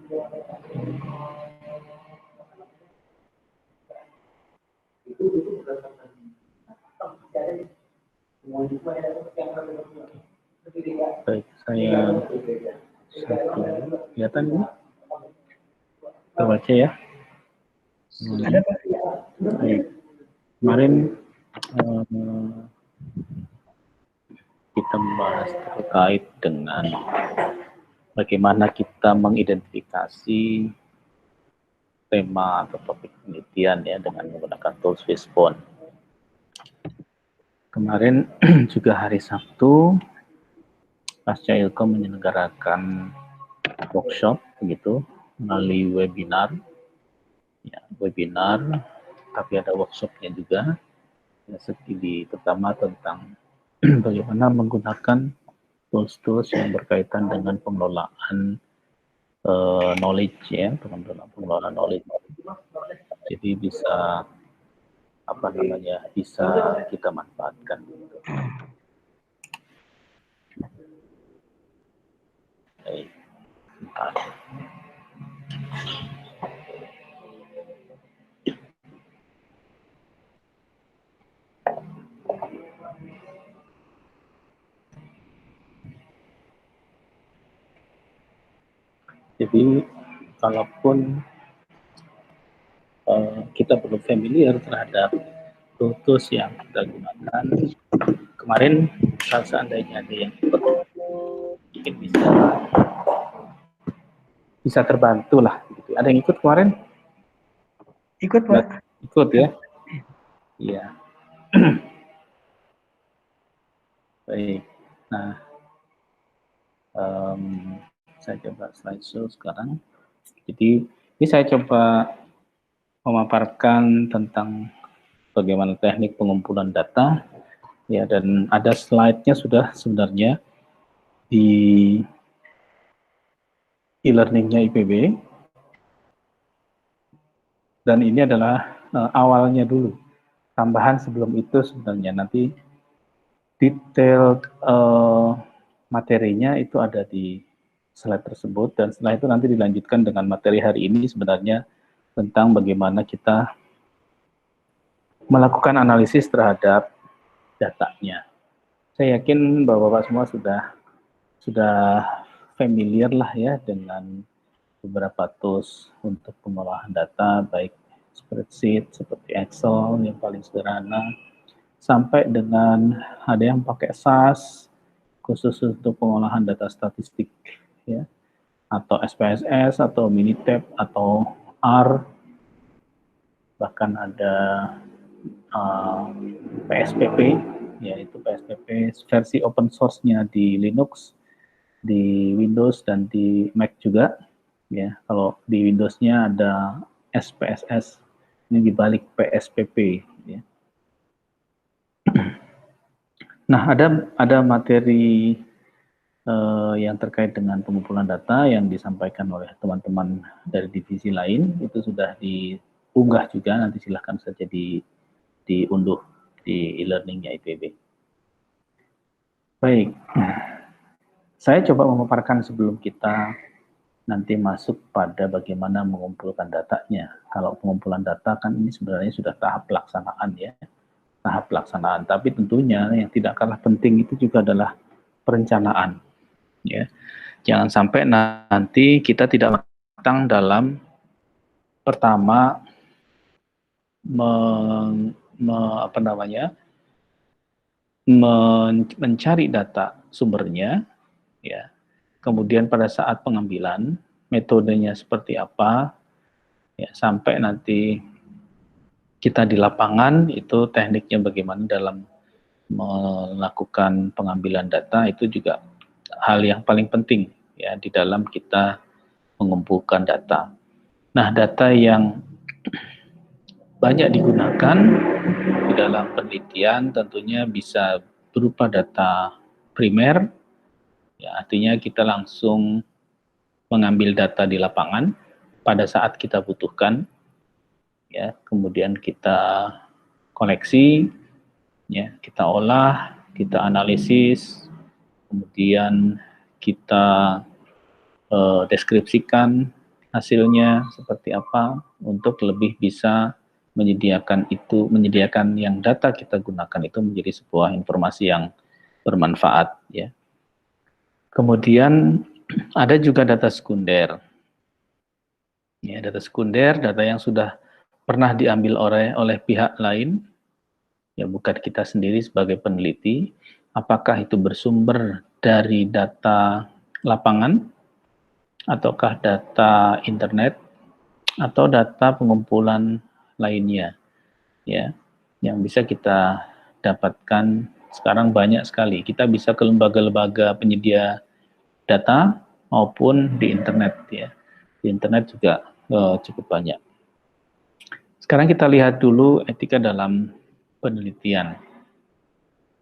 Baik, saya satu kelihatan ini. Kita baca ya. Ada Pak. Baik. Kemarin kita membahas terkait dengan bagaimana kita mengidentifikasi tema atau topik penelitian ya dengan menggunakan tools Fishbone. Kemarin juga hari Sabtu, Pasca Ilkom menyelenggarakan workshop begitu melalui webinar, ya, webinar, tapi ada workshopnya juga, ya, terutama tentang bagaimana menggunakan tools-tools yang berkaitan dengan pengelolaan knowledge ya, pengelolaan knowledge. Jadi bisa apa namanya, bisa kita manfaatkan gitu. Baik. Jadi kalaupun kita perlu familiar terhadap tools yang kita gunakan, kemarin kalau seandainya ada yang ikut, mungkin bisa terbantu lah. Gitu. Ada yang ikut kemarin? Ikut Pak. Ikut ya? Iya. Baik. Nah, saya coba slideshow sekarang. Jadi ini saya coba memaparkan tentang bagaimana teknik pengumpulan data, ya, dan ada slide-nya sudah sebenarnya di e-learning-nya IPB, dan ini adalah awalnya dulu. Tambahan sebelum itu sebenarnya nanti detail materinya itu ada di slide tersebut, dan setelah itu nanti dilanjutkan dengan materi hari ini sebenarnya tentang bagaimana kita melakukan analisis terhadap datanya. Saya yakin Bapak-Bapak semua sudah familiar lah ya dengan beberapa tools untuk pengolahan data, baik spreadsheet seperti Excel yang paling sederhana, sampai dengan ada yang pakai SAS khusus untuk pengolahan data statistik, ya, atau SPSS atau Minitab atau R, bahkan ada PSPP, yaitu PSPP versi open source-nya di Linux, di Windows dan di Mac juga, ya. Kalau di Windows-nya ada SPSS, ini dibalik PSPP, ya. Nah, ada materi yang terkait dengan pengumpulan data yang disampaikan oleh teman-teman dari divisi lain, itu sudah diunggah juga, nanti silahkan saja diunduh di e-learning-nya IPB. Baik, saya coba memaparkan sebelum kita nanti masuk pada bagaimana mengumpulkan datanya. Kalau pengumpulan data kan ini sebenarnya sudah tahap pelaksanaan ya, tahap pelaksanaan. Tapi tentunya yang tidak kalah penting itu juga adalah perencanaan. Ya, jangan sampai nanti kita tidak matang dalam pertama mencari data sumbernya, ya. Kemudian pada saat pengambilan metodenya seperti apa, ya, sampai nanti kita di lapangan itu tekniknya bagaimana dalam melakukan pengambilan data, itu juga hal yang paling penting ya di dalam kita mengumpulkan data. Nah, data yang banyak digunakan di dalam penelitian tentunya bisa berupa data primer, ya, artinya kita langsung mengambil data di lapangan pada saat kita butuhkan, ya, kemudian kita koleksi, ya, kita olah, kita analisis, kemudian kita deskripsikan, hasilnya seperti apa untuk lebih bisa menyediakan yang data kita gunakan itu menjadi sebuah informasi yang bermanfaat ya. Kemudian ada juga data sekunder. Ya, data sekunder, data yang sudah pernah diambil oleh pihak lain, ya bukan kita sendiri sebagai peneliti. Apakah itu bersumber dari data lapangan, ataukah data internet, atau data pengumpulan lainnya, ya, yang bisa kita dapatkan sekarang banyak sekali. Kita bisa ke lembaga-lembaga penyedia data maupun di internet, ya. Di internet juga cukup banyak. Sekarang kita lihat dulu etika dalam penelitian.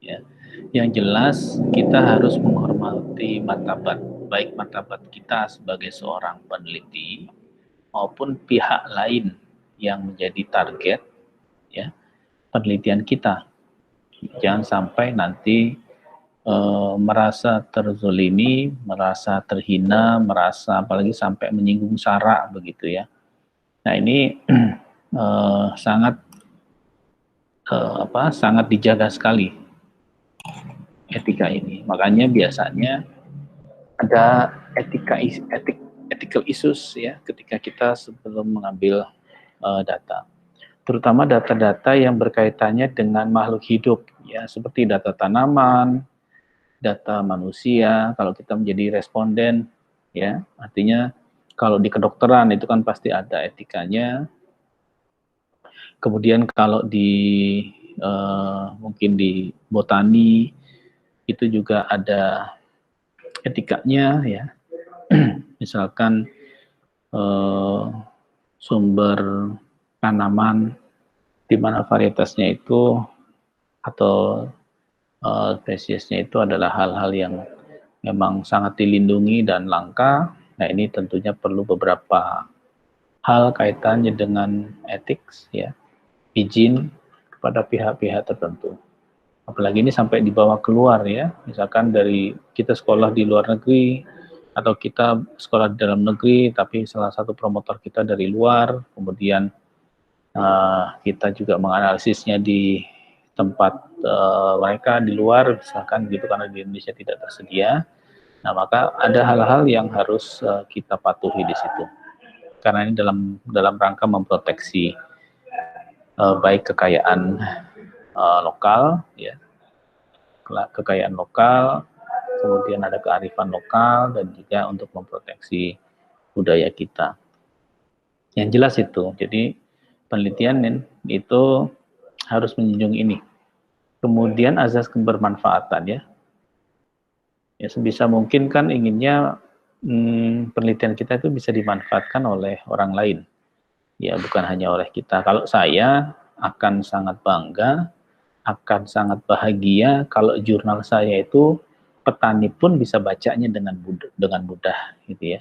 Ya. Yang jelas kita harus menghormati martabat, baik martabat kita sebagai seorang peneliti maupun pihak lain yang menjadi target ya penelitian kita. Jangan sampai nanti merasa terzolimi, merasa terhina, merasa apalagi sampai menyinggung sara begitu ya. Nah ini sangat sangat dijaga sekali etika ini. Makanya biasanya ada ethical issues ya ketika kita sebelum mengambil data. Terutama data-data yang berkaitannya dengan makhluk hidup ya seperti data tanaman, data manusia. Kalau kita menjadi responden ya, artinya kalau di kedokteran itu kan pasti ada etikanya. Kemudian kalau di mungkin di botani itu juga ada etikanya ya. Misalkan sumber tanaman di mana varietasnya itu atau spesiesnya itu adalah hal-hal yang memang sangat dilindungi dan langka. Nah ini tentunya perlu beberapa hal kaitannya dengan etik ya, izin kepada pihak-pihak tertentu. Apalagi ini sampai dibawa keluar ya, misalkan dari kita sekolah di luar negeri atau kita sekolah di dalam negeri, tapi salah satu promotor kita dari luar, kemudian kita juga menganalisisnya di tempat mereka di luar, misalkan gitu karena di Indonesia tidak tersedia. Nah maka ada hal-hal yang harus kita patuhi di situ, karena ini dalam rangka memproteksi baik kekayaan lokal, ya, kekayaan lokal, kemudian ada kearifan lokal dan juga untuk memproteksi budaya kita. Yang jelas itu, jadi penelitian itu harus menjunjung ini. Kemudian azas kebermanfaatan ya. Ya sebisa mungkin kan inginnya penelitian kita itu bisa dimanfaatkan oleh orang lain. Ya bukan hanya oleh kita. Kalau saya akan sangat bangga, akan sangat bahagia kalau jurnal saya itu petani pun bisa bacanya dengan mudah gitu ya.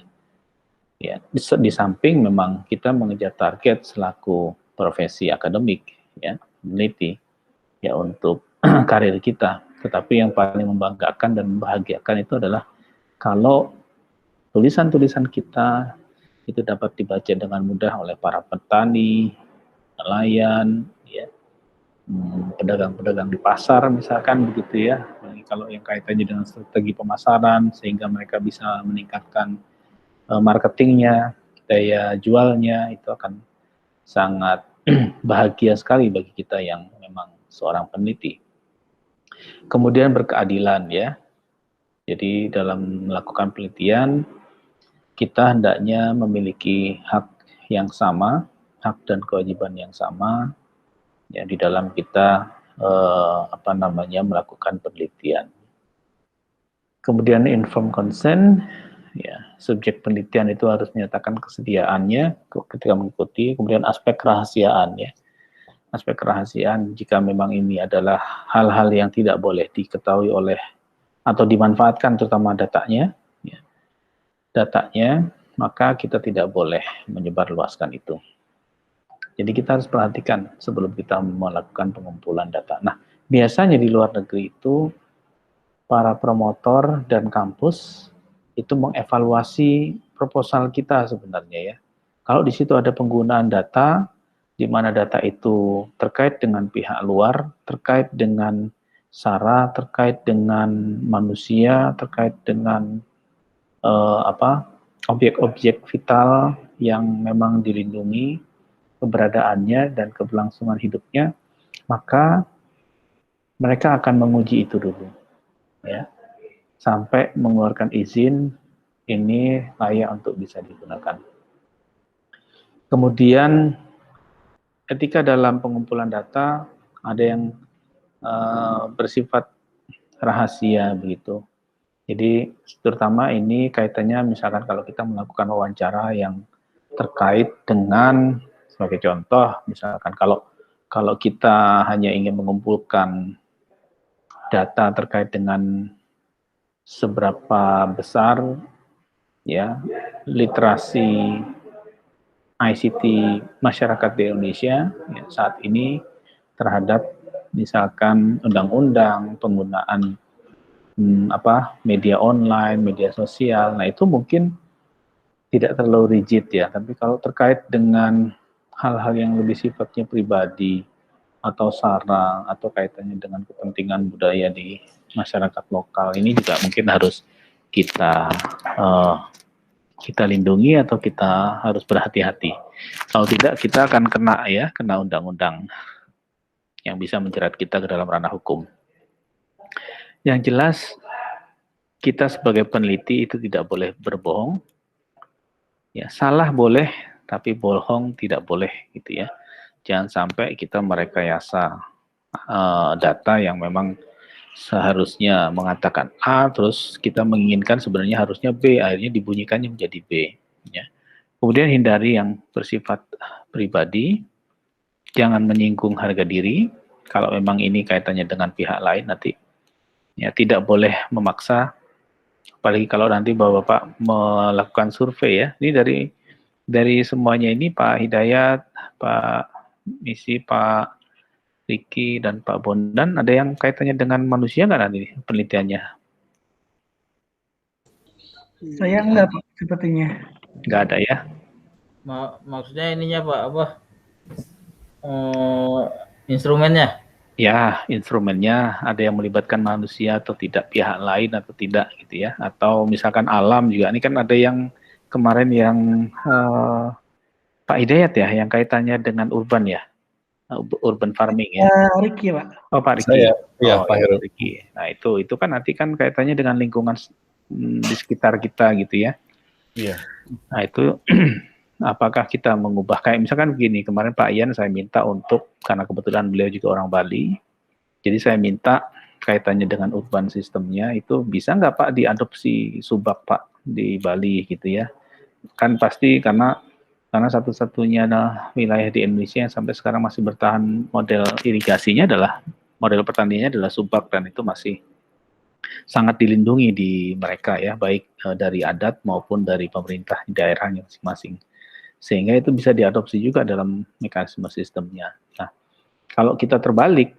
Ya, di samping memang kita mengejar target selaku profesi akademik ya, peneliti ya untuk karir kita. Tetapi yang paling membanggakan dan membahagiakan itu adalah kalau tulisan-tulisan kita itu dapat dibaca dengan mudah oleh para petani, nelayan, ya, pedagang-pedagang di pasar misalkan begitu ya. Kalau yang kaitannya dengan strategi pemasaran sehingga mereka bisa meningkatkan marketingnya, daya jualnya itu akan sangat bahagia sekali bagi kita yang memang seorang peneliti. Kemudian berkeadilan ya. Jadi dalam melakukan penelitian kita hendaknya memiliki hak yang sama, hak dan kewajiban yang sama ya di dalam kita melakukan penelitian. Kemudian informed consent ya, subjek penelitian itu harus menyatakan kesediaannya ketika mengikuti. Kemudian aspek kerahasiaan ya, aspek kerahasiaan jika memang ini adalah hal-hal yang tidak boleh diketahui oleh atau dimanfaatkan terutama datanya ya, maka kita tidak boleh menyebarluaskan itu. Jadi kita harus perhatikan sebelum kita melakukan pengumpulan data. Nah biasanya di luar negeri itu para promotor dan kampus itu mengevaluasi proposal kita sebenarnya ya. Kalau di situ ada penggunaan data, di mana data itu terkait dengan pihak luar, terkait dengan SARA, terkait dengan manusia, terkait dengan objek-objek vital yang memang dilindungi keberadaannya dan keberlangsungan hidupnya, maka mereka akan menguji itu dulu, ya, sampai mengeluarkan izin ini layak untuk bisa digunakan. Kemudian ketika dalam pengumpulan data ada yang bersifat rahasia begitu. Jadi terutama ini kaitannya misalkan kalau kita melakukan wawancara yang terkait dengan, sebagai contoh misalkan kalau kita hanya ingin mengumpulkan data terkait dengan seberapa besar ya literasi ICT masyarakat di Indonesia ya, saat ini terhadap misalkan undang-undang penggunaan media online, media sosial. Nah, itu mungkin tidak terlalu rigid ya, tapi kalau terkait dengan hal-hal yang lebih sifatnya pribadi atau SARA atau kaitannya dengan kepentingan budaya di masyarakat lokal, ini juga mungkin harus kita kita lindungi atau kita harus berhati-hati. Kalau tidak, kita akan kena undang-undang yang bisa menjerat kita ke dalam ranah hukum. Yang jelas, kita sebagai peneliti itu tidak boleh berbohong. Ya, salah boleh, tapi bohong tidak boleh, gitu ya. Jangan sampai kita merekayasa data yang memang seharusnya mengatakan A, terus kita menginginkan sebenarnya harusnya B, akhirnya dibunyikannya menjadi B. Ya. Kemudian hindari yang bersifat pribadi, jangan menyinggung harga diri. Kalau memang ini kaitannya dengan pihak lain, nanti ya tidak boleh memaksa. Apalagi kalau nanti Bapak melakukan survei ya. Ini dari semuanya ini Pak Hidayat, Pak Misi, Pak Riki, dan Pak Bondan, ada yang kaitannya dengan manusia nggak nanti penelitiannya? Saya enggak, Pak, sepertinya. Nggak ada ya? Maksudnya ininya Pak, apa? Instrumennya? Ya, instrumennya ada yang melibatkan manusia atau tidak, pihak lain atau tidak gitu ya. Atau misalkan alam juga. Ini kan ada yang kemarin yang Pak Hidayat ya, yang kaitannya dengan urban ya, urban farming ya. Riki, Pak. Oh Pak Riki. Saya, ya, Pak Heru. Riki. Nah itu kan nanti kan kaitannya dengan lingkungan di sekitar kita gitu ya. Iya. Nah itu apakah kita mengubah, kayak misalkan begini, kemarin Pak Ian saya minta untuk, karena kebetulan beliau juga orang Bali, jadi saya minta kaitannya dengan urban sistemnya itu bisa nggak Pak diadopsi Subak Pak di Bali gitu ya. Kan pasti karena satu-satunya wilayah di Indonesia yang sampai sekarang masih bertahan model irigasinya adalah, model pertaniannya adalah Subak, dan itu masih sangat dilindungi di mereka ya, baik dari adat maupun dari pemerintah di daerahnya masing-masing. Sehingga itu bisa diadopsi juga dalam mekanisme sistemnya. Nah, kalau kita terbalik,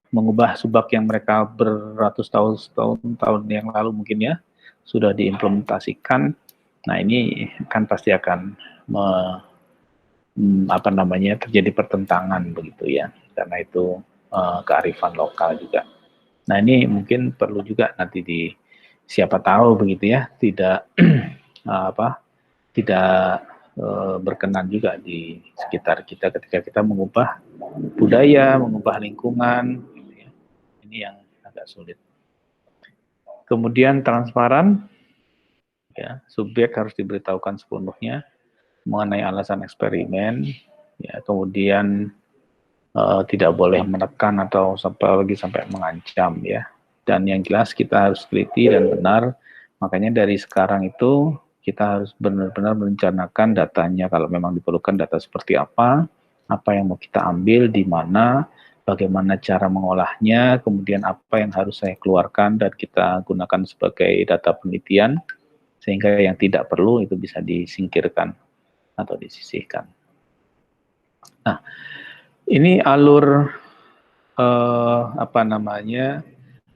mengubah Subak yang mereka beratus tahun yang lalu mungkin ya, sudah diimplementasikan, nah ini kan pasti akan terjadi pertentangan begitu ya, karena itu kearifan lokal juga. Nah ini mungkin perlu juga nanti siapa tahu begitu ya, tidak tidak berkenan juga di sekitar kita ketika kita mengubah budaya, mengubah lingkungan, gitu ya. Ini yang agak sulit. Kemudian transparan, ya, subjek harus diberitahukan sepenuhnya mengenai alasan eksperimen, ya, kemudian tidak boleh menekan atau sampai mengancam ya. Dan yang jelas kita harus teliti dan benar. Makanya dari sekarang itu kita harus benar-benar merencanakan datanya, kalau memang diperlukan data seperti apa yang mau kita ambil, di mana, bagaimana cara mengolahnya, kemudian apa yang harus saya keluarkan dan kita gunakan sebagai data penelitian, sehingga yang tidak perlu itu bisa disingkirkan atau disisihkan. Nah, ini alur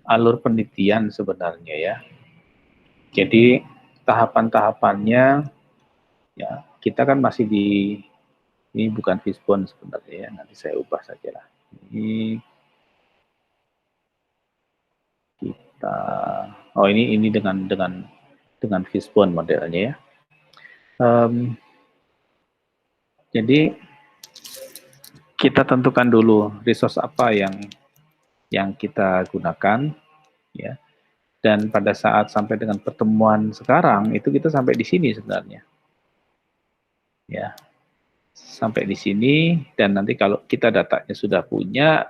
alur penelitian sebenarnya ya. Jadi tahapan-tahapannya ya kita kan masih di, ini bukan fishbone sebenarnya ya, nanti saya ubah saja lah. Ini kita, oh ini dengan fishbone modelnya ya. Jadi kita tentukan dulu resource apa yang kita gunakan ya. Dan pada saat sampai dengan pertemuan sekarang itu kita sampai di sini sebenarnya. Ya. Sampai di sini, dan nanti kalau kita datanya sudah punya,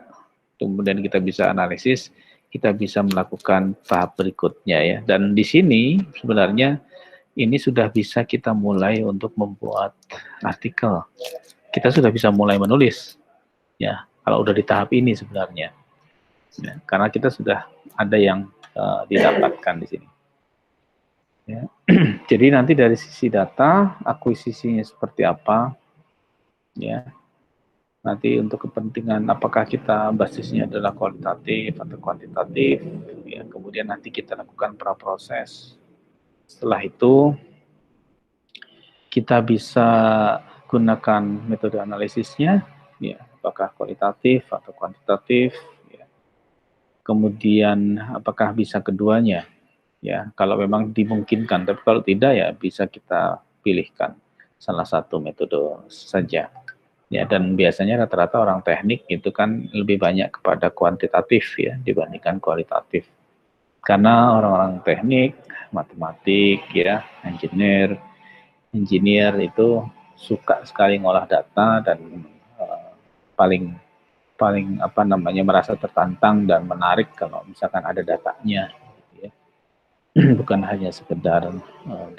kemudian kita bisa analisis, kita bisa melakukan tahap berikutnya ya. Dan di sini sebenarnya ini sudah bisa kita mulai untuk membuat artikel. Kita sudah bisa mulai menulis ya. Kalau udah di tahap ini sebenarnya. Ya, karena kita sudah ada yang didapatkan di sini. Ya. Jadi nanti dari sisi data, akuisisinya seperti apa, ya. Nanti untuk kepentingan apakah kita basisnya adalah kualitatif atau kuantitatif, ya. Kemudian nanti kita lakukan praproses. Setelah itu kita bisa gunakan metode analisisnya, ya, apakah kualitatif atau kuantitatif. Kemudian apakah bisa keduanya, ya kalau memang dimungkinkan, tapi kalau tidak ya bisa kita pilihkan salah satu metode saja ya. Dan biasanya rata-rata orang teknik itu kan lebih banyak kepada kuantitatif ya dibandingkan kualitatif, karena orang-orang teknik, matematik ya, engineer itu suka sekali ngolah data dan paling apa namanya merasa tertantang dan menarik kalau misalkan ada datanya, ya. Bukan hanya sekedar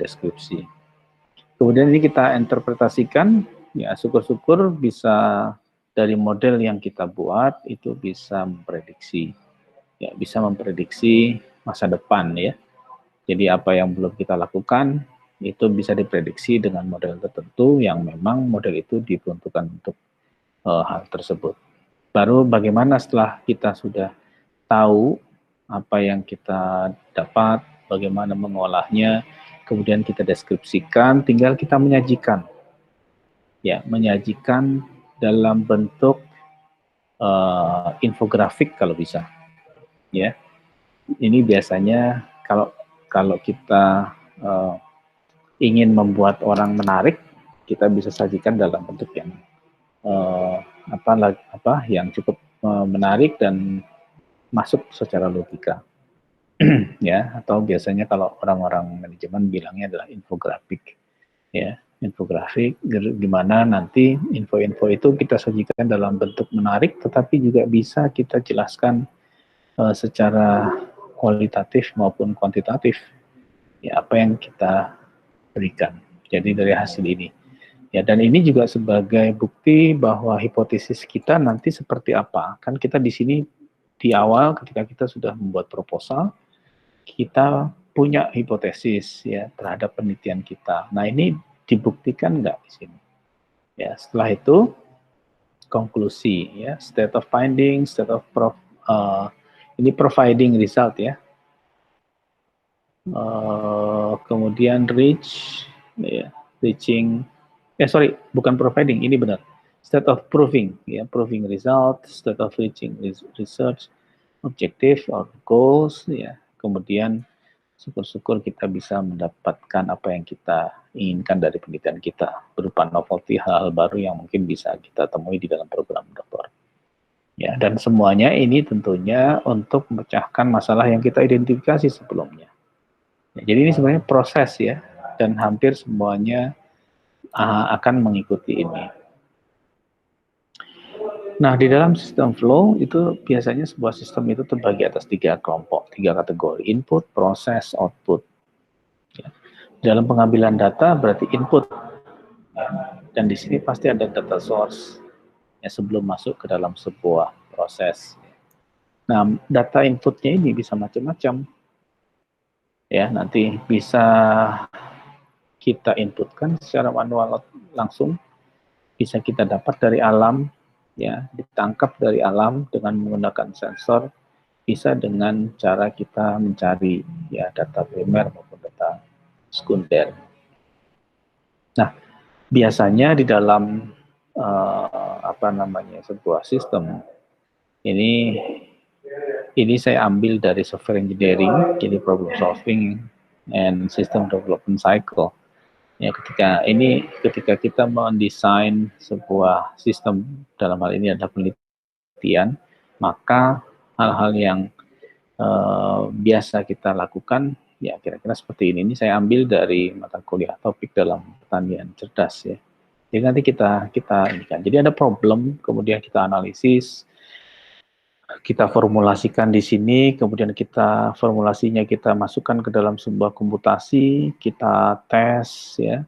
deskripsi. Kemudian ini kita interpretasikan, ya syukur-syukur bisa dari model yang kita buat itu bisa memprediksi, ya bisa memprediksi masa depan ya. Jadi apa yang belum kita lakukan itu bisa diprediksi dengan model tertentu yang memang model itu diperuntukkan untuk hal tersebut. Baru bagaimana setelah kita sudah tahu apa yang kita dapat, bagaimana mengolahnya, kemudian kita deskripsikan, tinggal kita menyajikan. Ya, menyajikan dalam bentuk infografik kalau bisa. Ya. Ini biasanya kalau kita ingin membuat orang menarik, kita bisa sajikan dalam bentuk yang yang cukup menarik dan masuk secara logika. Ya, atau biasanya kalau orang-orang manajemen bilangnya adalah infografik. Ya, infografik di mana nanti info-info itu kita sajikan dalam bentuk menarik tetapi juga bisa kita jelaskan secara kualitatif maupun kuantitatif. Ya, apa yang kita berikan. Jadi dari hasil ini. Ya, dan ini juga sebagai bukti bahwa hipotesis kita nanti seperti apa. Kan kita di sini di awal ketika kita sudah membuat proposal, kita punya hipotesis ya terhadap penelitian kita. Nah, ini dibuktikan nggak di sini? Ya, setelah itu konklusi ya, state of finding, ini providing result ya. Kemudian bukan providing, ini benar. State of proving, ya, proving result, state of reaching research objective or goals, ya. Kemudian syukur-syukur kita bisa mendapatkan apa yang kita inginkan dari penelitian kita berupa novelty, hal-hal baru yang mungkin bisa kita temui di dalam program doktor. Ya, dan semuanya ini tentunya untuk memecahkan masalah yang kita identifikasi sebelumnya. Ya, jadi ini sebenarnya proses ya, dan hampir semuanya akan mengikuti ini. Nah, di dalam sistem flow itu biasanya sebuah sistem itu terbagi atas 3 kelompok, 3 kategori: input, proses, output. Ya. Dalam pengambilan data berarti input, ya. Dan di sini pasti ada data source ya, sebelum masuk ke dalam sebuah proses. Nah, data inputnya ini bisa macam-macam. Ya, nanti bisa kita inputkan secara manual langsung, bisa kita dapat dari alam, ya, ditangkap dari alam dengan menggunakan sensor, bisa dengan cara kita mencari ya data primer maupun data sekunder. Nah, biasanya di dalam sebuah sistem ini saya ambil dari software engineering, jadi problem solving and system development cycle. Ya, ketika kita mendesain sebuah sistem, dalam hal ini adalah penelitian, maka hal-hal yang biasa kita lakukan ya kira-kira seperti ini. Ini saya ambil dari mata kuliah topik dalam pertanian cerdas ya. Jadi nanti kita indikan. Jadi ada problem, kemudian kita analisis, kita formulasikan di sini, kemudian formulasinya kita masukkan ke dalam sebuah komputasi, kita tes ya,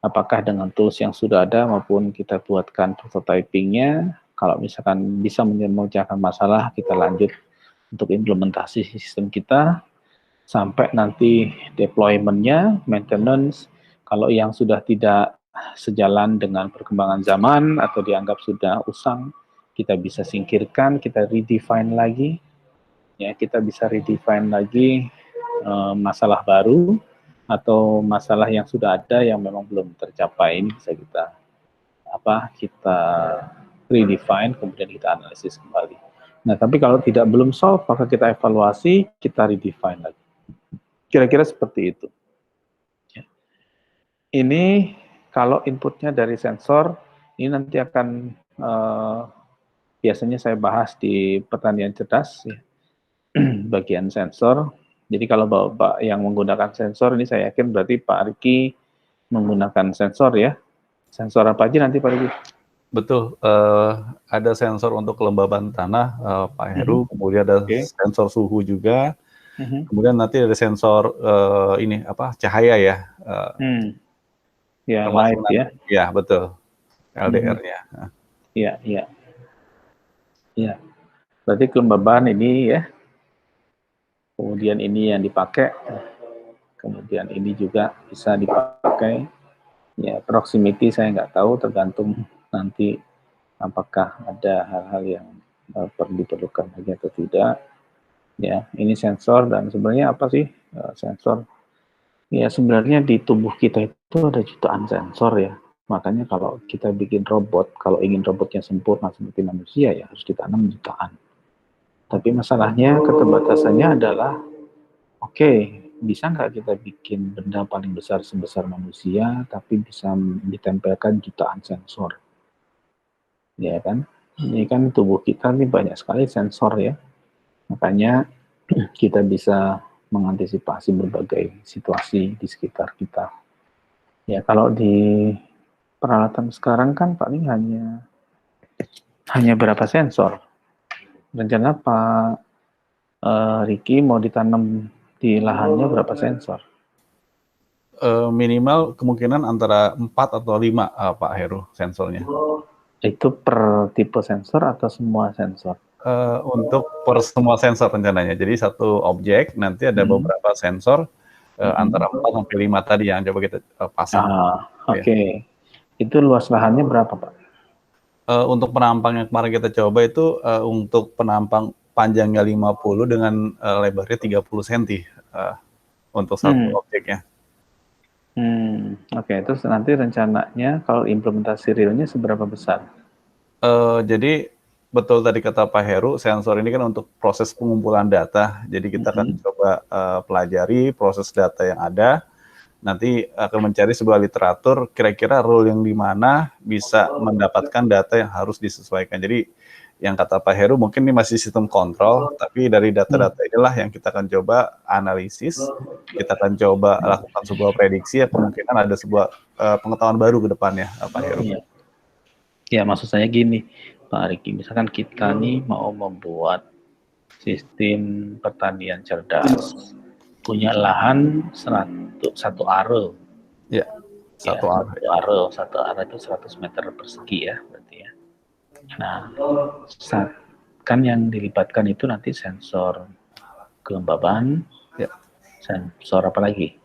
apakah dengan tools yang sudah ada maupun kita buatkan prototypingnya. Kalau misalkan bisa memecahkan masalah, kita lanjut untuk implementasi sistem kita sampai nanti deployment-nya, maintenance. Kalau yang sudah tidak sejalan dengan perkembangan zaman atau dianggap sudah usang, kita bisa singkirkan, kita redefine lagi, ya kita bisa redefine lagi masalah baru atau masalah yang sudah ada yang memang belum tercapai, ini bisa kita redefine, kemudian kita analisis kembali. Nah, tapi kalau belum solve, maka kita evaluasi, kita redefine lagi. Kira-kira seperti itu. Ya. Ini kalau inputnya dari sensor, ini nanti akan biasanya saya bahas di pertanian cerdas, ya. Bagian sensor. Jadi kalau Bapak yang menggunakan sensor, ini saya yakin berarti Pak Riki menggunakan sensor ya. Sensor apa aja nanti Pak Riki? Betul, ada sensor untuk kelembaban tanah, Pak Heru, kemudian ada sensor suhu juga, kemudian nanti ada sensor cahaya ya. Ya, light ya. Ya, betul. LDR-nya. Iya, iya. Iya. Berarti kelembaban ini ya. Kemudian ini yang dipakai. Kemudian ini juga bisa dipakai. Ya, proximity saya nggak tahu, tergantung nanti apakah ada hal-hal yang diperlukan lagi atau tidak. Ya, ini sensor dan sebenarnya apa sih sensor? Ya, sebenarnya di tubuh kita itu ada jutaan sensor ya. Makanya kalau kita bikin robot, kalau ingin robotnya sempurna seperti manusia ya harus ditanam jutaan. Tapi masalahnya keterbatasannya adalah, oke, bisa nggak kita bikin benda paling besar sebesar manusia, tapi bisa ditempelkan jutaan sensor? Ya kan? Ini kan tubuh kita ini banyak sekali sensor ya. Makanya kita bisa mengantisipasi berbagai situasi di sekitar kita. Ya kalau di peralatan sekarang kan paling hanya berapa sensor. Rencana Pak Riki mau ditanam di lahannya berapa sensor? Minimal kemungkinan antara 4 atau 5 Pak Heru sensornya. Itu per tipe sensor atau semua sensor? Untuk per semua sensor rencananya. Jadi satu objek nanti ada beberapa sensor antara 4 sampai 5 tadi yang coba kita pasang. Oke. Itu luas lahannya berapa, Pak? Untuk penampang yang kemarin kita coba itu untuk penampang panjangnya 50 dengan lebarnya 30 cm untuk satu objeknya. Oke, terus nanti rencananya kalau implementasi realnya seberapa besar? Jadi betul tadi kata Pak Heru, sensor ini kan untuk proses pengumpulan data. Jadi kita akan coba pelajari proses data yang ada. Nanti akan mencari sebuah literatur kira-kira role yang di mana bisa mendapatkan data yang harus disesuaikan. Jadi yang kata Pak Heru mungkin ini masih sistem kontrol, tapi dari data-data inilah yang kita akan coba analisis, kita akan coba lakukan sebuah prediksi ya kemungkinan ada sebuah pengetahuan baru ke depannya, Pak Heru. Ya, maksud saya gini, Pak Riki, misalkan kita nih mau membuat sistem pertanian cerdas, punya lahan satu are. Ya, satu are itu 100 meter persegi ya, berarti ya. Nah, kan yang dilibatkan itu nanti sensor kelembaban, sensor apa lagi?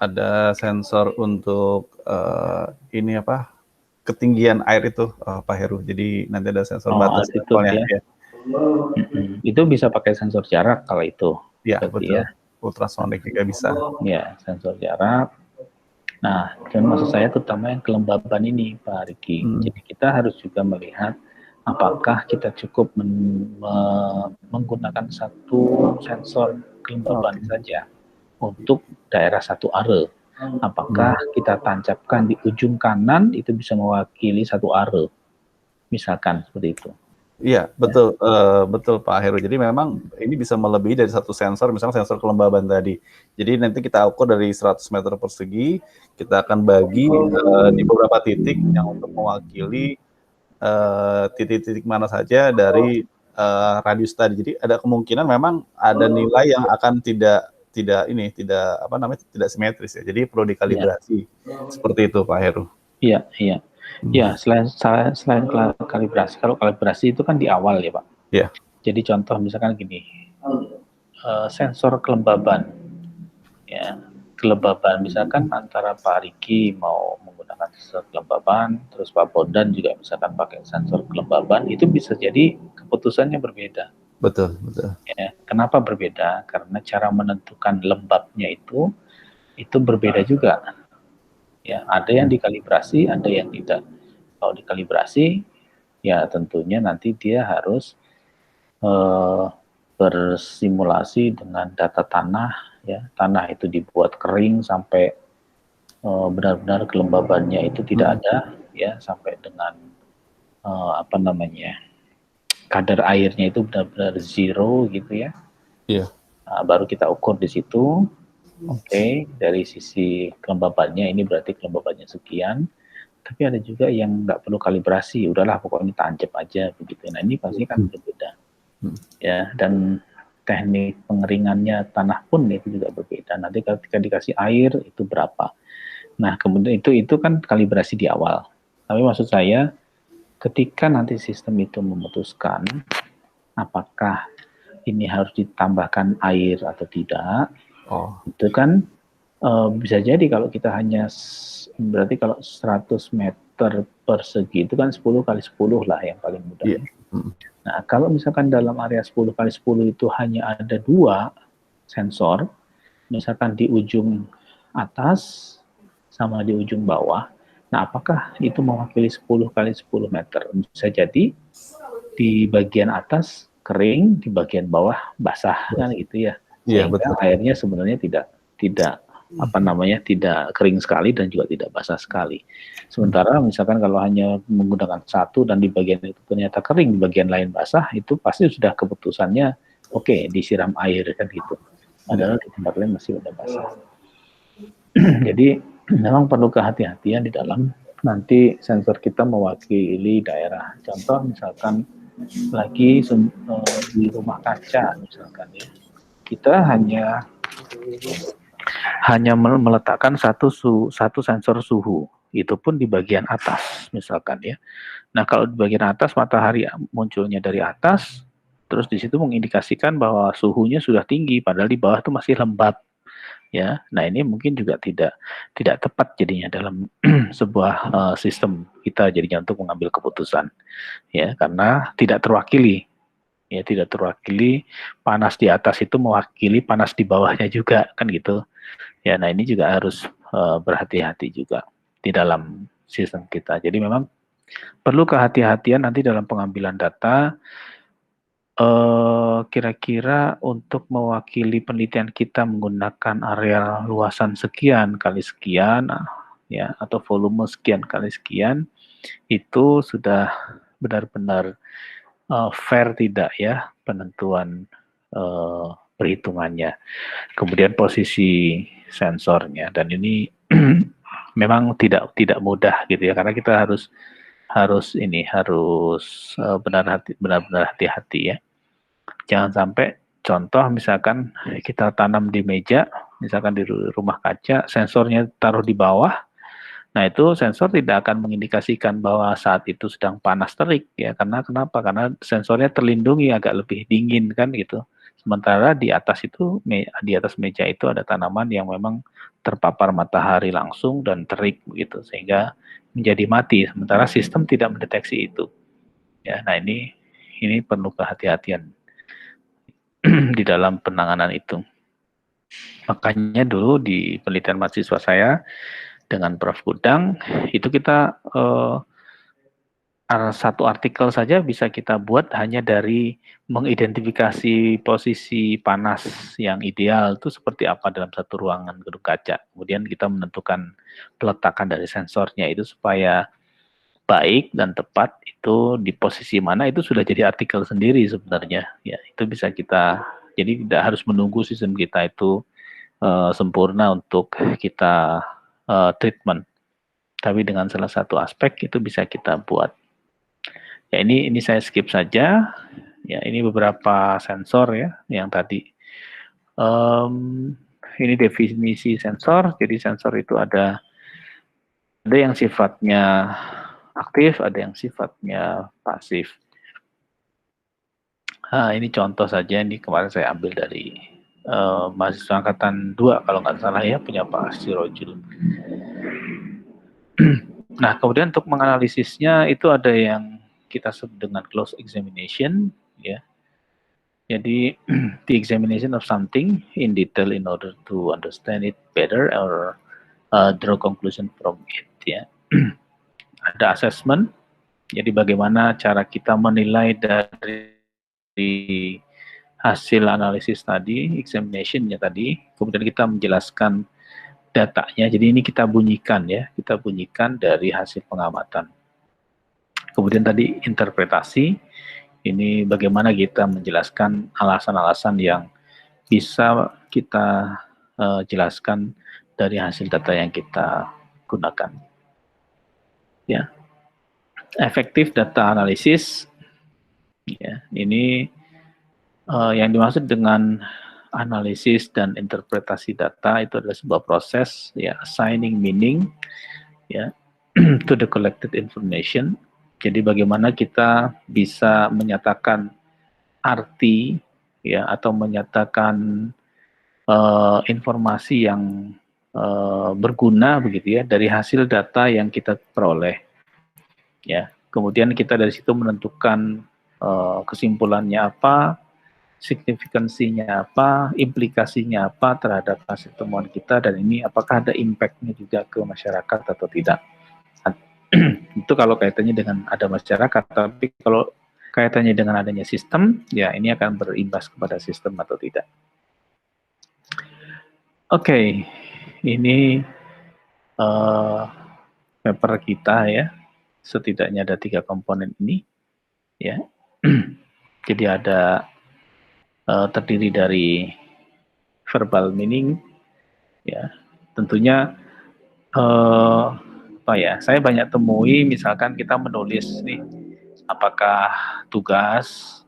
Ada sensor untuk ketinggian air itu, Pak Heru. Jadi nanti ada sensor batas itu ya. Itu bisa pakai sensor jarak kalau itu. Ya, betul. Ya. Ultrasonik juga bisa. Ya, sensor jarak. Nah, dan maksud saya terutama yang kelembaban ini, Pak Riki. Jadi kita harus juga melihat apakah kita cukup menggunakan satu sensor kelembaban saja untuk daerah satu are. Apakah kita tancapkan di ujung kanan itu bisa mewakili satu are, misalkan seperti itu. Iya, betul, betul Pak Heru. Jadi memang ini bisa melebihi dari satu sensor, misalnya sensor kelembaban tadi. Jadi nanti kita ukur dari 100 meter persegi, kita akan bagi di beberapa titik yang untuk mewakili titik-titik mana saja dari radius tadi. Jadi ada kemungkinan memang ada nilai yang akan tidak simetris ya. Jadi perlu dikalibrasi. Seperti itu Pak Heru. Iya. Ya, selain kalibrasi, kalau kalibrasi itu kan di awal ya Pak. Iya. Jadi contoh misalkan gini, sensor kelembaban, ya kelembaban misalkan antara Pak Riki mau menggunakan sensor kelembaban, terus Pak Bondan juga misalkan pakai sensor kelembaban, itu bisa jadi keputusannya berbeda. Betul. Ya, kenapa berbeda? Karena cara menentukan lembabnya itu berbeda juga. Ya, ada yang dikalibrasi, ada yang tidak. Kalau dikalibrasi, ya tentunya nanti dia harus bersimulasi dengan data tanah. Ya, tanah itu dibuat kering sampai benar-benar kelembabannya itu tidak ada, ya sampai dengan kadar airnya itu benar-benar zero gitu ya. Iya. Nah, baru kita ukur di situ. Oke, dari sisi kelembabannya ini berarti kelembabannya sekian, tapi ada juga yang nggak perlu kalibrasi, udahlah pokoknya tancap aja begitu. Nah ini pasti kan berbeda, ya. Dan teknik pengeringannya tanah pun itu juga berbeda. Nanti ketika dikasih air itu berapa. Nah kemudian itu kan kalibrasi di awal. Tapi maksud saya ketika nanti sistem itu memutuskan apakah ini harus ditambahkan air atau tidak. Itu kan bisa jadi kalau kita hanya berarti kalau 100 meter persegi itu kan 10 kali 10 lah yang paling mudah. Yeah. Nah kalau misalkan dalam area 10 kali 10 itu hanya ada 2 sensor, misalkan di ujung atas sama di ujung bawah, nah apakah itu mewakili 10 kali 10 meter? Bisa jadi di bagian atas kering, di bagian bawah basah kan gitu ya. Sehingga airnya sebenarnya tidak kering sekali dan juga tidak basah sekali. Sementara misalkan kalau hanya menggunakan satu dan di bagian itu ternyata kering, di bagian lain basah, itu pasti sudah keputusannya oke, disiram air kan gitu. Padahal di tempat lain masih ada basah. Jadi memang perlu kehati-hatian di dalam nanti sensor kita mewakili daerah. Contoh misalkan lagi di rumah kaca misalkan ya. Kita hanya meletakkan satu sensor suhu, itu pun di bagian atas misalkan ya. Nah kalau di bagian atas matahari munculnya dari atas, terus di situ mengindikasikan bahwa suhunya sudah tinggi, padahal di bawah itu masih lembab ya. Nah ini mungkin juga tidak tepat jadinya dalam sebuah sistem kita jadinya untuk mengambil keputusan ya, karena tidak terwakili. Ya tidak terwakili, panas di atas itu mewakili panas di bawahnya juga kan gitu ya. Nah ini juga harus berhati-hati juga di dalam sistem kita. Jadi memang perlu kehati-hatian nanti dalam pengambilan data, kira-kira untuk mewakili penelitian kita menggunakan area luasan sekian kali sekian ya, atau volume sekian kali sekian, itu sudah benar-benar fair tidak ya penentuan perhitungannya, kemudian posisi sensornya, dan ini memang tidak mudah gitu ya, karena kita harus benar-benar hati-hati ya. Jangan sampai contoh misalkan kita tanam di meja, misalkan di rumah kaca, sensornya taruh di bawah. Nah itu sensor tidak akan mengindikasikan bahwa saat itu sedang panas terik ya, karena kenapa? Karena sensornya terlindungi agak lebih dingin kan gitu. Sementara di atas meja itu ada tanaman yang memang terpapar matahari langsung dan terik begitu, sehingga menjadi mati. Sementara sistem tidak mendeteksi itu. Ya, nah ini perlu kehati-hatian di dalam penanganan itu. Makanya dulu di penelitian mahasiswa saya dengan Prof. Gudang, itu kita satu artikel saja bisa kita buat hanya dari mengidentifikasi posisi panas yang ideal itu seperti apa dalam satu ruangan gedung kaca. Kemudian kita menentukan peletakan dari sensornya itu supaya baik dan tepat itu di posisi mana itu sudah jadi artikel sendiri sebenarnya. Ya, itu bisa kita, jadi tidak harus menunggu sistem kita itu sempurna untuk kita treatment. Tapi dengan salah satu aspek itu bisa kita buat. Ya, ini saya skip saja. Ya, ini beberapa sensor ya yang tadi. Ini definisi sensor. Jadi sensor itu ada yang sifatnya aktif, ada yang sifatnya pasif. Nah, ini contoh saja. Ini kemarin saya ambil dari mahasiswa angkatan 2 kalau nggak salah ya, punya Pak Sirojul. Nah, kemudian untuk menganalisisnya itu ada yang kita sebut dengan close examination, ya. Jadi the examination of something in detail in order to understand it better or draw conclusion from it, ya. Ada assessment, jadi bagaimana cara kita menilai dari hasil analisis tadi, examination-nya tadi, kemudian kita menjelaskan datanya. Jadi ini kita bunyikan ya, kita bunyikan dari hasil pengamatan. Kemudian tadi interpretasi, ini bagaimana kita menjelaskan alasan-alasan yang bisa kita jelaskan dari hasil data yang kita gunakan. Ya, efektif data analisis. Ya, ini yang dimaksud dengan analisis dan interpretasi data itu adalah sebuah proses ya, assigning meaning ya to the collected information. Jadi bagaimana kita bisa menyatakan arti ya atau menyatakan informasi yang berguna begitu ya dari hasil data yang kita peroleh. Ya, kemudian kita dari situ menentukan kesimpulannya apa, signifikansinya apa, implikasinya apa terhadap hasil temuan kita, dan ini apakah ada impact-nya juga ke masyarakat atau tidak. Itu kalau kaitannya dengan ada masyarakat, tapi kalau kaitannya dengan adanya sistem, ya ini akan berimbas kepada sistem atau tidak. Oke, ini paper kita ya, setidaknya ada 3 komponen ini, ya. Jadi ada terdiri dari verbal meaning, ya. Tentunya saya banyak temui misalkan kita menulis nih apakah tugas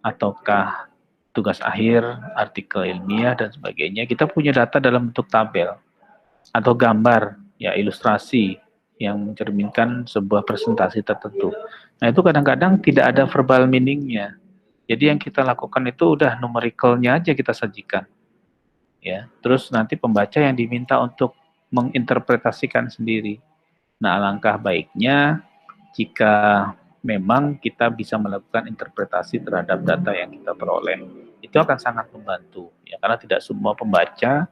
ataukah tugas akhir, artikel ilmiah dan sebagainya, kita punya data dalam bentuk tabel atau gambar, ya ilustrasi yang mencerminkan sebuah presentasi tertentu. Nah itu kadang-kadang tidak ada verbal meaningnya. Jadi yang kita lakukan itu udah numerikalnya aja kita sajikan, ya. Terus nanti pembaca yang diminta untuk menginterpretasikan sendiri. Nah, alangkah baiknya jika memang kita bisa melakukan interpretasi terhadap data yang kita peroleh. Itu akan sangat membantu, ya, karena tidak semua pembaca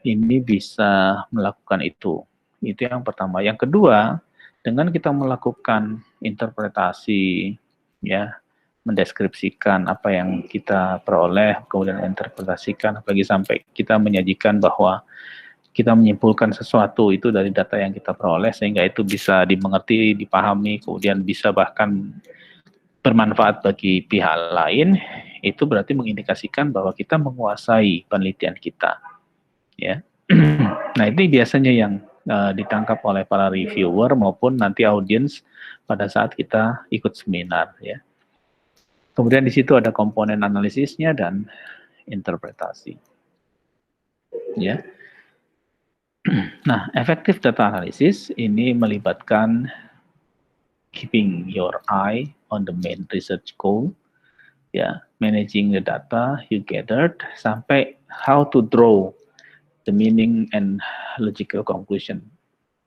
ini bisa melakukan itu. Itu yang pertama. Yang kedua, dengan kita melakukan interpretasi, ya, mendeskripsikan apa yang kita peroleh, kemudian interpretasikan, apalagi sampai kita menyajikan bahwa kita menyimpulkan sesuatu itu dari data yang kita peroleh sehingga itu bisa dimengerti, dipahami, kemudian bisa bahkan bermanfaat bagi pihak lain, itu berarti mengindikasikan bahwa kita menguasai penelitian kita. Ya. Nah, ini biasanya yang ditangkap oleh para reviewer maupun nanti audiens pada saat kita ikut seminar, ya. Kemudian di situ ada komponen analisisnya dan interpretasi. Ya. Nah, effective data analysis ini melibatkan keeping your eye on the main research goal, ya, managing the data you gathered, sampai how to draw the meaning and logical conclusion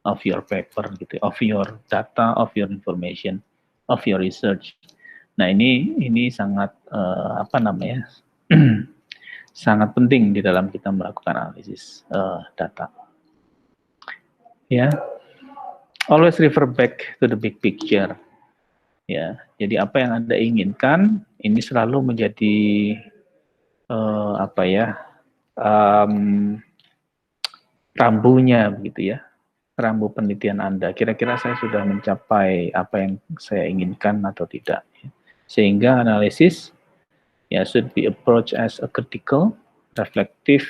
of your paper, gitu, of your data, of your information, of your research. Nah, ini sangat sangat penting di dalam kita melakukan analisis data. ya. Always refer back to the big picture. Ya, jadi apa yang Anda inginkan ini selalu menjadi rambunya begitu ya, rambu penelitian Anda. Kira-kira saya sudah mencapai apa yang saya inginkan atau tidak. Sehingga analisis ya should be approached as a critical, reflective,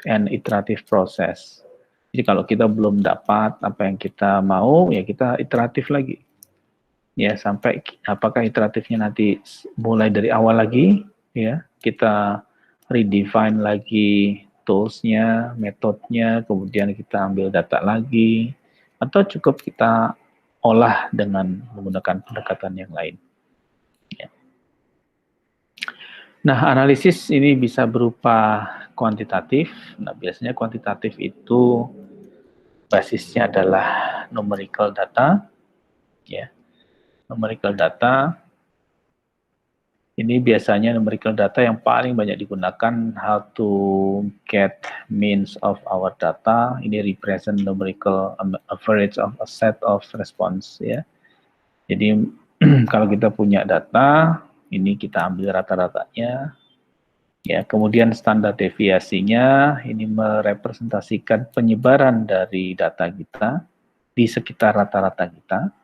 and iterative process. Jadi kalau kita belum dapat apa yang kita mau, ya kita iteratif lagi. Ya, sampai apakah iteratifnya nanti mulai dari awal lagi, ya, kita redefine lagi tools-nya, metodenya, kemudian kita ambil data lagi, atau cukup kita olah dengan menggunakan pendekatan yang lain. Ya. Nah, analisis ini bisa berupa kuantitatif. Nah, biasanya kuantitatif itu basisnya adalah numerical data, ya. Numerical data, ini biasanya numerical data yang paling banyak digunakan, how to get means of our data, ini represent numerical average of a set of response, ya. Jadi kalau kita punya data, ini kita ambil rata-ratanya, ya. Kemudian standar deviasinya, ini merepresentasikan penyebaran dari data kita di sekitar rata-rata kita,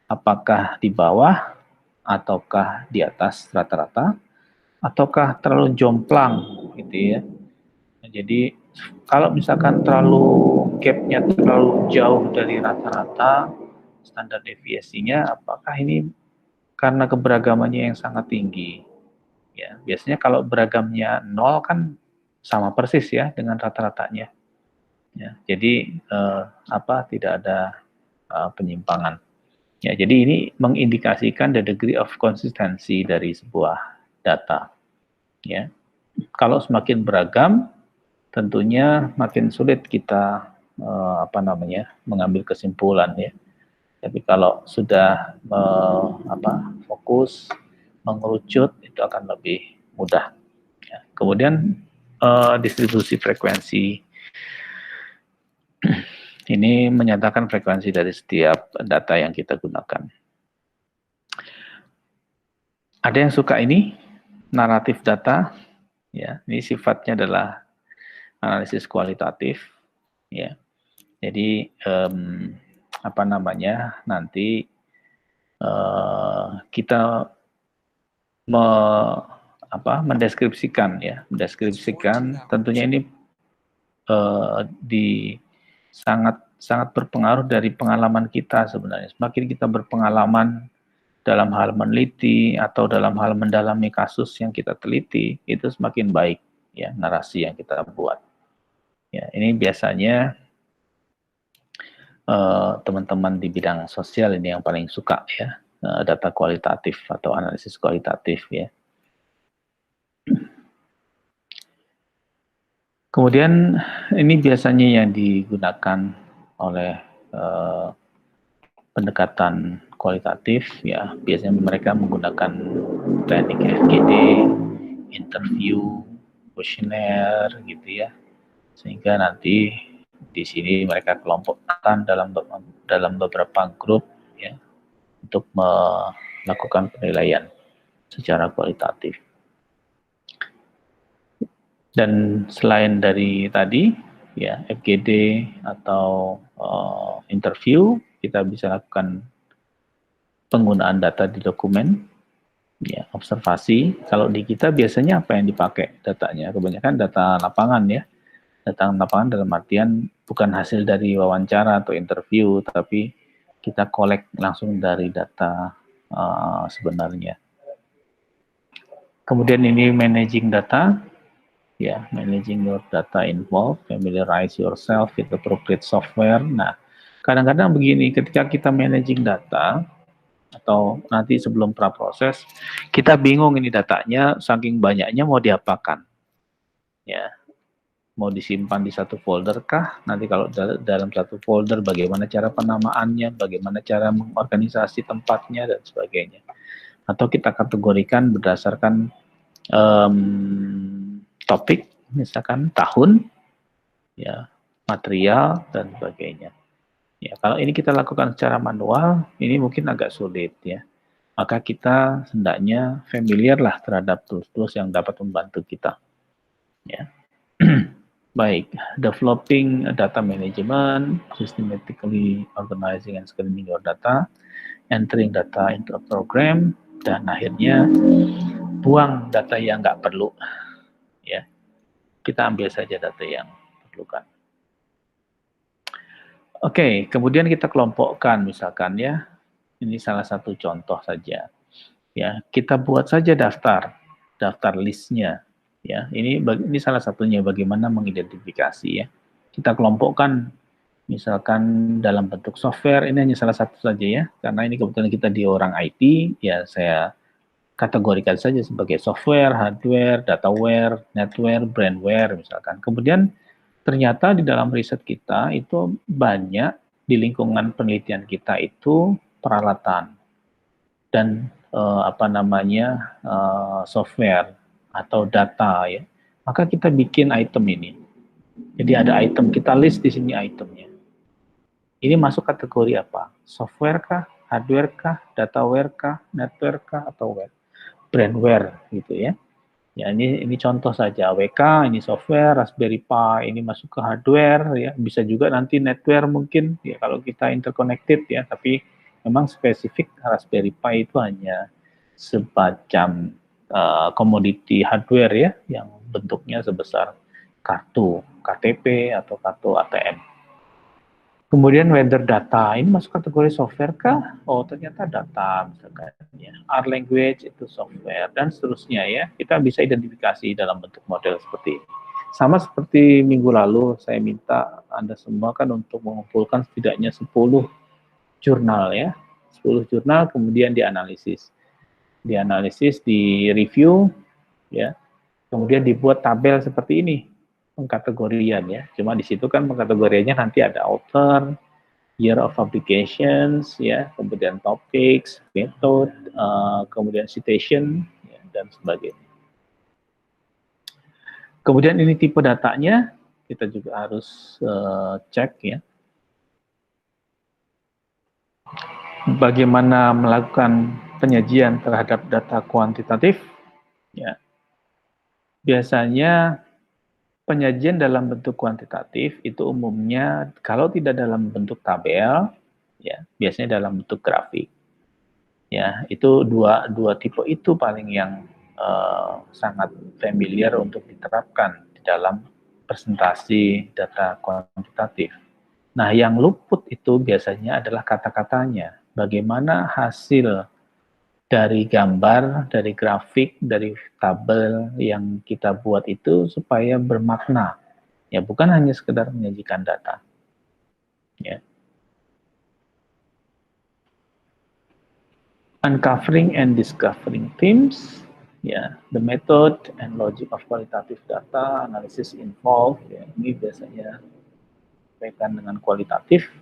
apakah di bawah, ataukah di atas rata-rata, ataukah terlalu jomplang, gitu ya. Nah, jadi kalau misalkan gap-nya terlalu jauh dari rata-rata, standar deviasinya, apakah ini karena keberagamannya yang sangat tinggi? Ya, biasanya kalau beragamnya 0 kan sama persis ya dengan rata-ratanya. Ya, jadi tidak ada penyimpangan. Ya, jadi ini mengindikasikan the degree of consistency dari sebuah data. Ya, kalau semakin beragam, tentunya makin sulit kita mengambil kesimpulan ya. Tapi kalau sudah fokus, mengerucut, itu akan lebih mudah. Ya. Kemudian distribusi frekuensi. Ini menyatakan frekuensi dari setiap data yang kita gunakan. Ada yang suka ini, naratif data, ya. Ini sifatnya adalah analisis kualitatif, ya. Jadi nanti kita mendeskripsikan, ya, tentunya ini sangat berpengaruh dari pengalaman kita sebenarnya. Semakin kita berpengalaman dalam hal meneliti atau dalam hal mendalami kasus yang kita teliti, itu semakin baik ya narasi yang kita buat. Ya, ini biasanya teman-teman di bidang sosial ini yang paling suka ya, data kualitatif atau analisis kualitatif ya. Kemudian ini biasanya yang digunakan oleh pendekatan kualitatif ya, biasanya mereka menggunakan teknik FGD, interview, kuesioner gitu ya, sehingga nanti di sini mereka kelompokkan dalam beberapa grup ya untuk melakukan penilaian secara kualitatif. Dan selain dari tadi ya FGD atau interview, kita bisa lakukan penggunaan data di dokumen, ya observasi. Kalau di kita biasanya apa yang dipakai datanya? Kebanyakan data lapangan ya. Data lapangan dalam artian bukan hasil dari wawancara atau interview, tapi kita collect langsung dari data sebenarnya. Kemudian ini managing data, ya managing your data involved, familiarize yourself with appropriate software. Nah, kadang-kadang begini, ketika kita managing data atau nanti sebelum praproses, kita bingung ini datanya saking banyaknya mau diapakan, ya. Mau disimpan di satu folder kah? Nanti kalau dalam satu folder bagaimana cara penamaannya, bagaimana cara mengorganisasi tempatnya dan sebagainya. Atau kita kategorikan berdasarkan topik, misalkan tahun, ya material dan sebagainya. Ya, kalau ini kita lakukan secara manual, ini mungkin agak sulit ya. Maka kita hendaknya familiar lah terhadap tools-tools yang dapat membantu kita. Ya. Baik, developing data management, systematically organizing and screening your data, entering data into a program, dan akhirnya buang data yang nggak perlu. Ya, kita ambil saja data yang perlukan. Oke, kemudian kita kelompokkan misalkan ya, ini salah satu contoh saja. Ya, kita buat saja daftar listnya. Ya, ini salah satunya bagaimana mengidentifikasi ya. Kita kelompokkan misalkan dalam bentuk software, ini hanya salah satu saja ya, karena ini kebetulan kita di orang IT, ya saya kategorikan saja sebagai software, hardware, dataware, netware, brandware misalkan. Kemudian ternyata di dalam riset kita itu banyak di lingkungan penelitian kita itu peralatan dan software atau data ya. Maka kita bikin item ini. Jadi ada item, kita list di sini itemnya. Ini masuk kategori apa? Software kah, hardware kah, dataware kah, netware kah, atau web? Brandware gitu ya. Ya, ini contoh saja, AWK, ini software, Raspberry Pi, ini masuk ke hardware, ya bisa juga nanti netware mungkin, ya kalau kita interconnected ya, tapi memang spesifik Raspberry Pi itu hanya semacam komoditi hardware ya, yang bentuknya sebesar kartu KTP atau kartu ATM. Kemudian weather data, ini masuk kategori software kah? Oh ternyata data misalkan ya. R language itu software dan seterusnya ya. Kita bisa identifikasi dalam bentuk model seperti ini. Sama seperti minggu lalu saya minta Anda semua kan untuk mengumpulkan setidaknya 10 jurnal ya. 10 jurnal kemudian dianalisis. Dianalisis, di review ya. Kemudian dibuat tabel seperti ini. Pengkategorian ya. Cuma di situ kan pengkategoriannya nanti ada author, year of publications, ya, kemudian topics, method, kemudian citation, ya, dan sebagainya. Kemudian ini tipe datanya kita juga harus cek ya. Bagaimana melakukan penyajian terhadap data kuantitatif? Ya, biasanya penyajian dalam bentuk kuantitatif itu umumnya kalau tidak dalam bentuk tabel, ya biasanya dalam bentuk grafik. Ya itu dua tipe itu paling yang sangat familiar untuk diterapkan di dalam presentasi data kuantitatif. Nah yang luput itu biasanya adalah kata-katanya. Bagaimana hasil dari gambar, dari grafik, dari tabel yang kita buat itu supaya bermakna. Ya, bukan hanya sekedar menyajikan data. Ya. Uncovering and discovering themes, ya, the method and logic of qualitative data analysis involved, ya, ini biasanya berkaitan dengan kualitatif.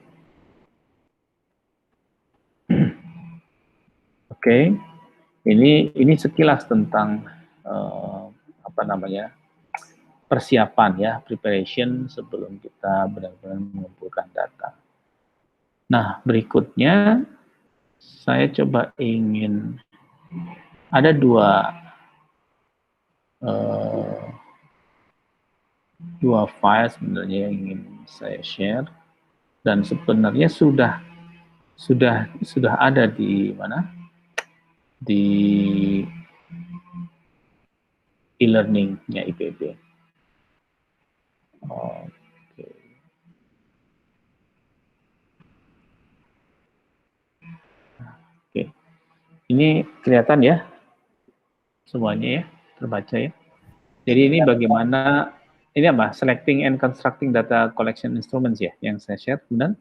Oke. Ini sekilas tentang persiapan ya, preparation sebelum kita benar-benar mengumpulkan data. Nah, berikutnya saya coba ingin ada dua file sebenarnya yang ingin saya share dan sebenarnya sudah ada di mana? Di e-learning-nya IPB. Oke. Oke. Ini kelihatan ya? Semuanya ya, terbaca ya. Jadi ini bagaimana, ini apa? Selecting and constructing data collection instruments ya, yang saya share, benar?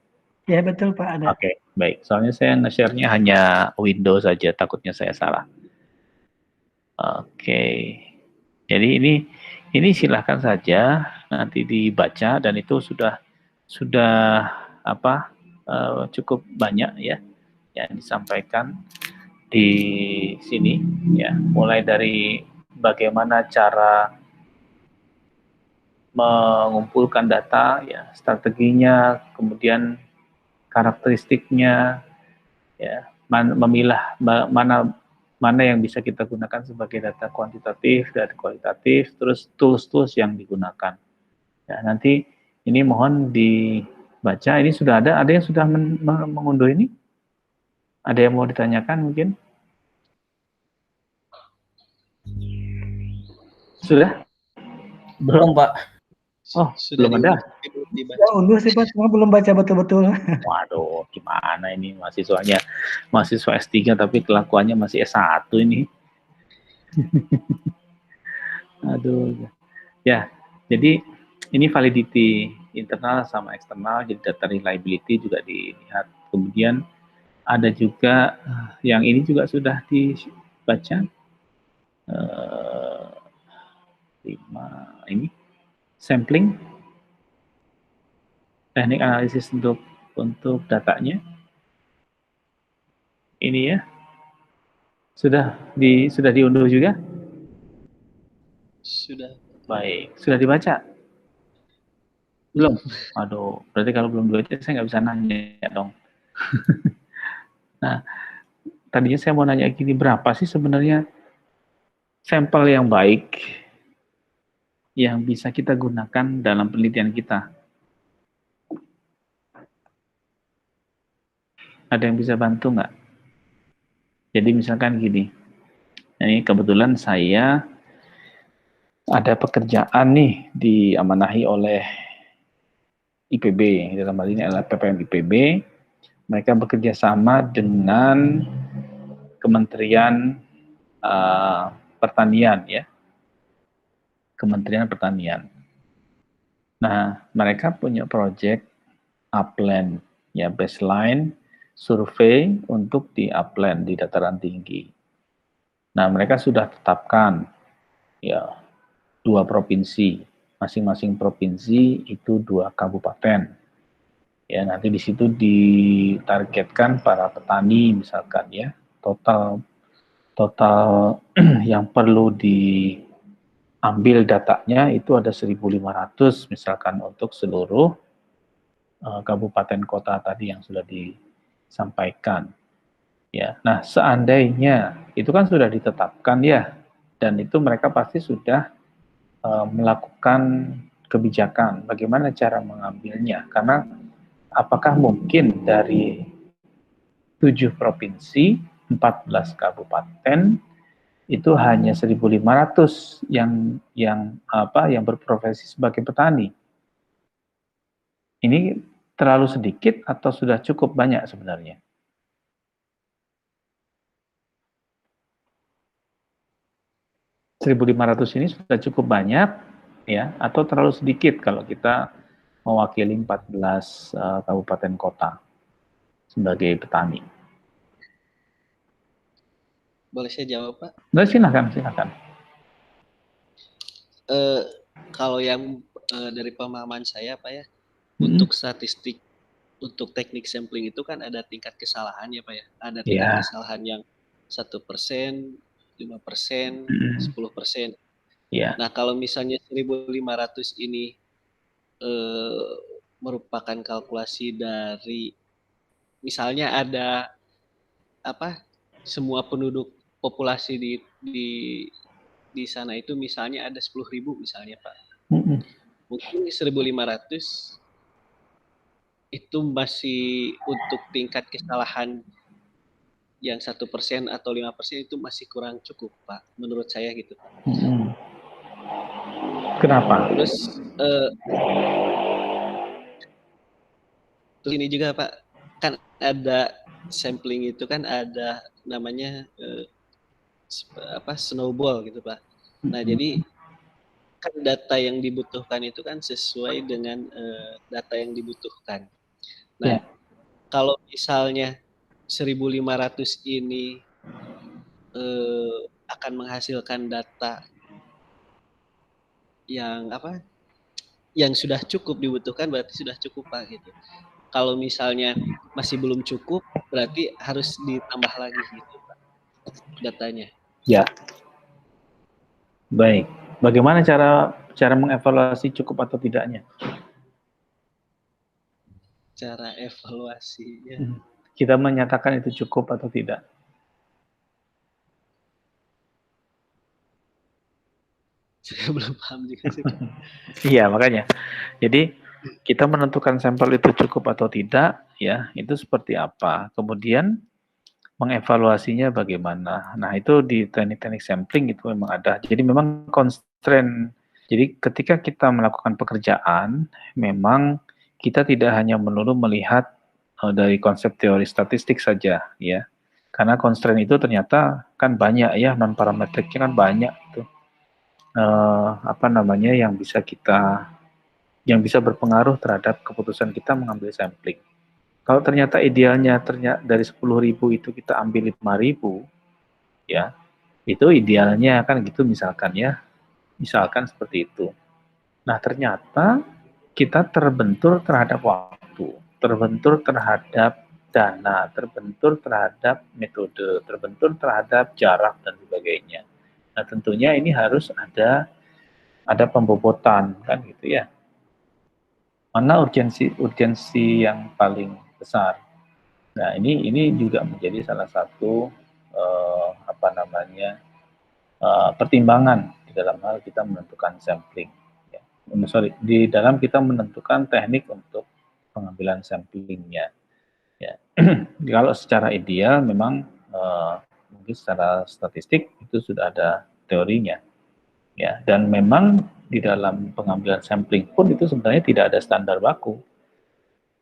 Ya betul Pak, ada. Oke, baik. Soalnya saya nge-share-nya hanya Windows saja, takutnya saya salah. Oke. Jadi ini silahkan saja nanti dibaca dan itu sudah cukup banyak ya yang disampaikan di sini ya, mulai dari bagaimana cara mengumpulkan data ya, strateginya, kemudian karakteristiknya, ya, memilah mana yang bisa kita gunakan sebagai data kuantitatif, data kualitatif, terus tools-tools yang digunakan. Ya, nanti ini mohon dibaca. Ini sudah ada yang sudah mengunduh ini? Ada yang mau ditanyakan mungkin? Sudah? Belum, Pak. Oh, Sudah belum ada. dibaca. Ya unduh sih Pak, cuma belum baca betul-betul. Waduh, gimana ini mahasiswa S3 tapi kelakuannya masih S1 ini. Aduh. Ya, jadi ini validity internal sama eksternal, jadi data reliability juga dilihat. Kemudian ada juga yang ini juga sudah dibaca. 5 ini sampling, teknik analisis untuk datanya. Ini ya. Sudah diunduh juga? Sudah. Baik, sudah dibaca? Belum? Aduh, berarti kalau belum dibaca saya nggak bisa nanya dong. Nah, tadinya saya mau nanya gini, berapa sih sebenarnya sampel yang baik yang bisa kita gunakan dalam penelitian kita? Ada yang bisa bantu nggak? Jadi misalkan gini, ini kebetulan saya ada pekerjaan nih diamanahi oleh IPB, dalam hal ini adalah PPM IPB. Mereka bekerja sama dengan Kementerian Pertanian, ya, Kementerian Pertanian. Nah, mereka punya project upland, ya, baseline survei untuk di upland di dataran tinggi. Nah, mereka sudah tetapkan, ya, 2 provinsi, masing-masing provinsi itu 2 kabupaten. Ya, nanti di situ ditargetkan para petani misalkan, ya, total yang perlu diambil datanya itu ada 1.500 misalkan untuk seluruh kabupaten kota tadi yang sudah disampaikan. Ya, nah seandainya itu kan sudah ditetapkan, ya, dan itu mereka pasti sudah melakukan kebijakan bagaimana cara mengambilnya, karena apakah mungkin dari 7 provinsi, 14 kabupaten itu hanya 1.500 yang berprofesi sebagai petani. Ini terlalu sedikit atau sudah cukup banyak sebenarnya? (1.500) ini sudah cukup banyak, ya, atau terlalu sedikit kalau kita mewakili 14 kabupaten kota sebagai petani? Boleh saya jawab, Pak? Nah, silakan. Kalau yang dari pemahaman saya, Pak, ya, untuk statistik, untuk teknik sampling itu kan ada tingkat kesalahan, ya, Pak, ya. Ada tingkat kesalahan yang 1%, 5%, 10%. Ya. Nah, kalau misalnya 1.500 ini merupakan kalkulasi dari, misalnya ada semua penduduk populasi di sana itu misalnya ada 10.000 misalnya, Pak. Mungkin 1.500 itu masih untuk tingkat kesalahan yang 1% atau 5% itu masih kurang cukup, Pak. Menurut saya gitu, Pak. Kenapa? Terus ini juga, Pak, kan ada sampling itu kan ada namanya snowball gitu, Pak. Nah, jadi kan data yang dibutuhkan itu kan sesuai dengan data yang dibutuhkan. Nah, kalau misalnya 1.500 ini akan menghasilkan data yang yang sudah cukup dibutuhkan, berarti sudah cukup, Pak, gitu. Kalau misalnya masih belum cukup, berarti harus ditambah lagi gitu, Pak, datanya. Ya. Baik. Bagaimana cara mengevaluasi cukup atau tidaknya? cara evaluasinya. Kita menyatakan itu cukup atau tidak. Saya belum paham juga sih, Pak. Iya, makanya. Jadi kita menentukan sampel itu cukup atau tidak, ya, itu seperti apa. Kemudian mengevaluasinya bagaimana. Nah, itu di teknik-teknik sampling itu memang ada. Jadi memang constraint. Jadi ketika kita melakukan pekerjaan, memang kita tidak hanya melulu melihat dari konsep teori statistik saja, ya. Karena constraint itu ternyata kan banyak ya, non parametriknya kan banyak itu. Apa namanya yang bisa berpengaruh terhadap keputusan kita mengambil sampling. Kalau ternyata idealnya dari 10.000 itu kita ambil 5.000, ya, itu idealnya kan gitu misalkan ya, misalkan seperti itu. Nah ternyata kita terbentur terhadap waktu, terbentur terhadap dana, terbentur terhadap metode, terbentur terhadap jarak dan sebagainya. Nah tentunya ini harus ada pembobotan kan gitu ya. Mana urgensi yang paling besar. Nah, ini juga menjadi salah satu apa namanya pertimbangan di dalam hal kita menentukan sampling. Ya. Di dalam kita menentukan teknik untuk pengambilan samplingnya. Ya. Kalau secara ideal memang mungkin secara statistik itu sudah ada teorinya. Ya, dan memang di dalam pengambilan sampling pun itu sebenarnya tidak ada standar baku.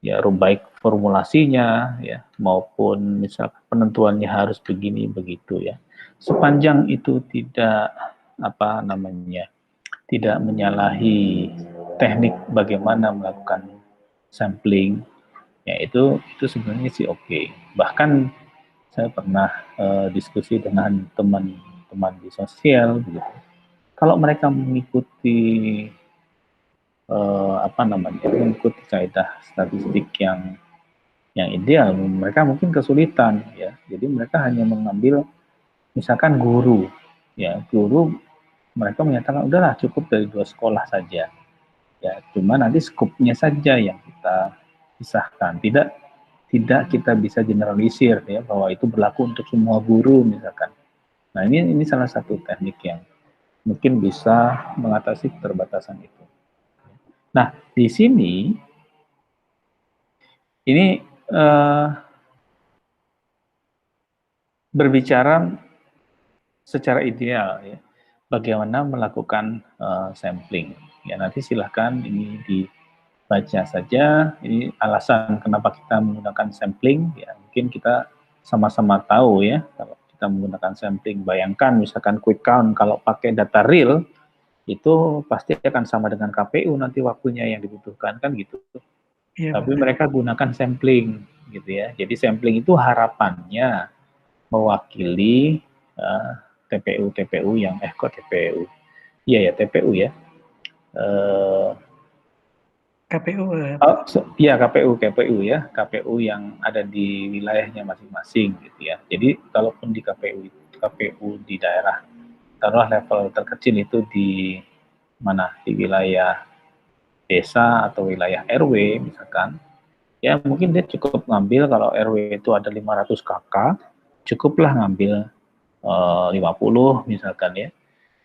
Ya, baik formulasinya ya maupun misalkan penentuannya harus begini begitu ya. Sepanjang itu tidak apa namanya, tidak menyalahi teknik bagaimana melakukan sampling, ya itu sebenarnya sih oke. Bahkan saya pernah diskusi dengan teman-teman di sosial begitu. Kalau mereka mengikuti apa namanya, mengikuti kaidah statistik yang ideal, mereka mungkin kesulitan ya. Jadi mereka hanya mengambil misalkan guru, ya guru mereka menyatakan udahlah cukup dari 2 sekolah saja. Ya, cuma nanti skupnya saja yang kita pisahkan. Tidak kita bisa generalisir ya bahwa itu berlaku untuk semua guru misalkan. Nah, ini salah satu teknik yang mungkin bisa mengatasi keterbatasan itu. Nah, di sini ini berbicara secara ideal ya, bagaimana melakukan sampling. Ya nanti silahkan ini dibaca saja. Ini alasan kenapa kita menggunakan sampling. Ya mungkin kita sama-sama tahu ya kalau kita menggunakan sampling. Bayangkan misalkan quick count kalau pakai data real itu pasti akan sama dengan KPU nanti waktunya yang dibutuhkan kan gitu. Ya, tapi mereka gunakan sampling gitu ya. Jadi sampling itu harapannya mewakili TPU yang kok TPU? Iya ya TPU ya. KPU. Iya KPU ya, KPU yang ada di wilayahnya masing-masing gitu ya. Jadi kalaupun di KPU di daerah, taruhlah level terkecil itu di mana, di wilayah desa atau wilayah RW misalkan, ya mungkin dia cukup ngambil kalau RW itu ada 500 kakak, cukuplah ngambil 50 misalkan ya.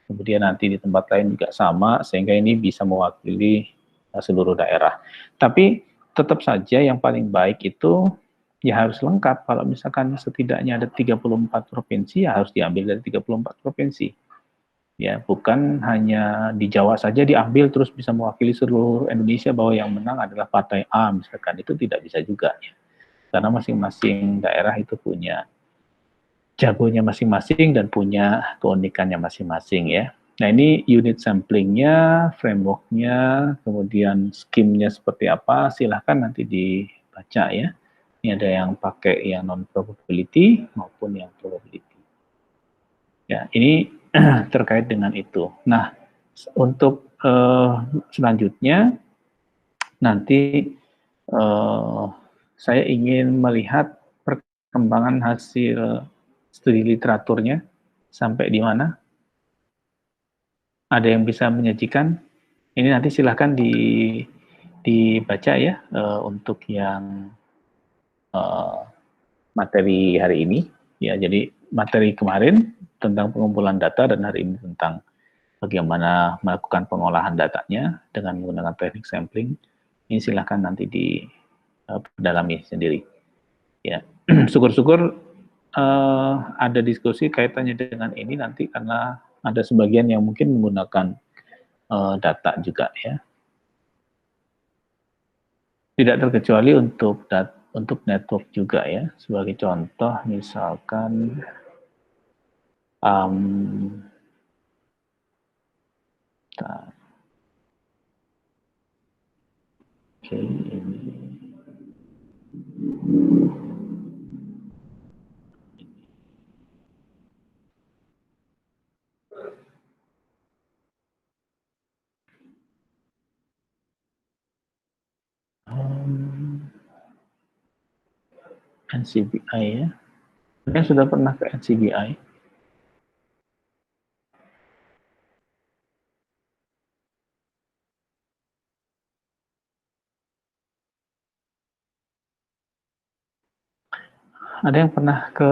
Kemudian nanti di tempat lain juga sama, sehingga ini bisa mewakili seluruh daerah. Tapi tetap saja yang paling baik itu ya harus lengkap. Kalau misalkan setidaknya ada 34 provinsi, ya harus diambil dari 34 provinsi. Ya, bukan hanya di Jawa saja diambil terus bisa mewakili seluruh Indonesia bahwa yang menang adalah partai A misalkan, itu tidak bisa juga ya. Karena masing-masing daerah itu punya jagonya masing-masing dan punya keunikannya masing-masing ya. Nah ini unit samplingnya, frameworknya, kemudian skimnya seperti apa, silahkan nanti dibaca ya. Ini ada yang pakai yang non-probability maupun yang probability. Ya ini terkait dengan itu. Nah untuk selanjutnya nanti saya ingin melihat perkembangan hasil studi literaturnya sampai di mana. Ada yang bisa menyajikan? Ini nanti silahkan dibaca ya untuk yang materi hari ini. Ya, jadi materi kemarin tentang pengumpulan data dan hari ini tentang bagaimana melakukan pengolahan datanya dengan menggunakan teknik sampling. Ini silahkan nanti didalami sendiri. Ya, syukur-syukur ada diskusi kaitannya dengan ini nanti karena ada sebagian yang mungkin menggunakan data juga ya. Tidak terkecuali untuk network juga ya. Sebagai contoh misalkan oke, ini NCBI ya. Kalian sudah pernah ke NCBI? Ada yang pernah ke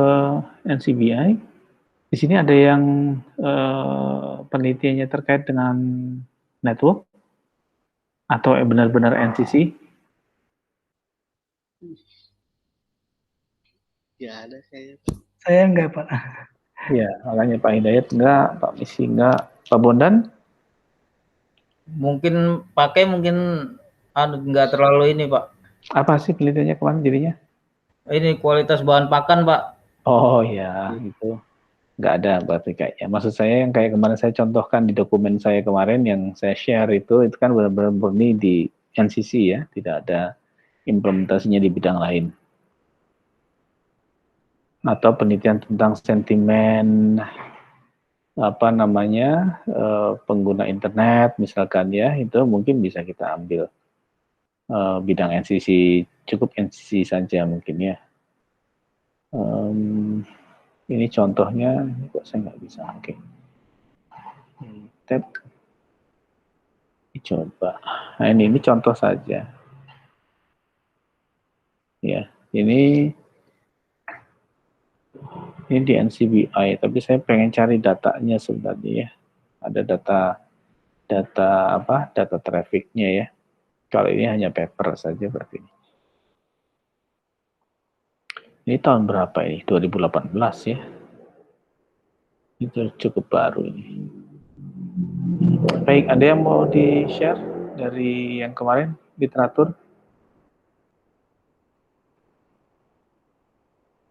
NCBI? Di sini ada yang penelitiannya terkait dengan network atau benar-benar NCC? Ya ada kayaknya. Saya enggak, Pak. Ya, makanya Pak Hidayat enggak, Pak Misi enggak, Pak Bondan? Mungkin enggak terlalu ini, Pak. Apa sih penelitiannya kemarin jadinya? Ini kualitas bahan pakan, Pak. Oh ya, itu nggak ada berarti kayaknya. Maksud saya yang kayak kemarin saya contohkan di dokumen saya kemarin yang saya share itu kan benar-benar murni di NCC ya, tidak ada implementasinya di bidang lain. Atau penelitian tentang sentimen pengguna internet misalkan ya, itu mungkin bisa kita ambil bidang NCC, cukup NCC saja mungkin ya. Ini contohnya, ini kok saya nggak bisa, oke. Tab, coba. Nah ini contoh saja. Ya, ini di NCBI, tapi saya pengen cari datanya sebenarnya ya. Ada data trafficnya ya. Kalau ini hanya paper saja berarti ini. Ini tahun berapa ini? 2018 ya. Itu cukup baru ini. Baik, ada yang mau di-share dari yang kemarin, literatur?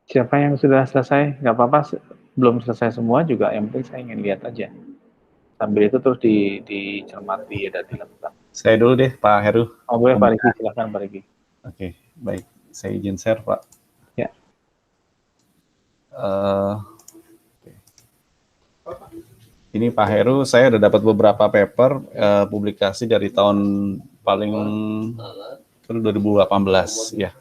Siapa yang sudah selesai? Nggak apa-apa, belum selesai semua juga, yang penting saya ingin lihat aja. Sambil itu terus dicermati dan dilakukan. Saya dulu deh, Pak Heru. Oh, boleh Pak Riki, silakan Pak Riki. Oke, baik. Saya izin share, Pak. Ya. Ini Pak Heru, saya udah dapat beberapa paper publikasi dari tahun paling 2018 ya.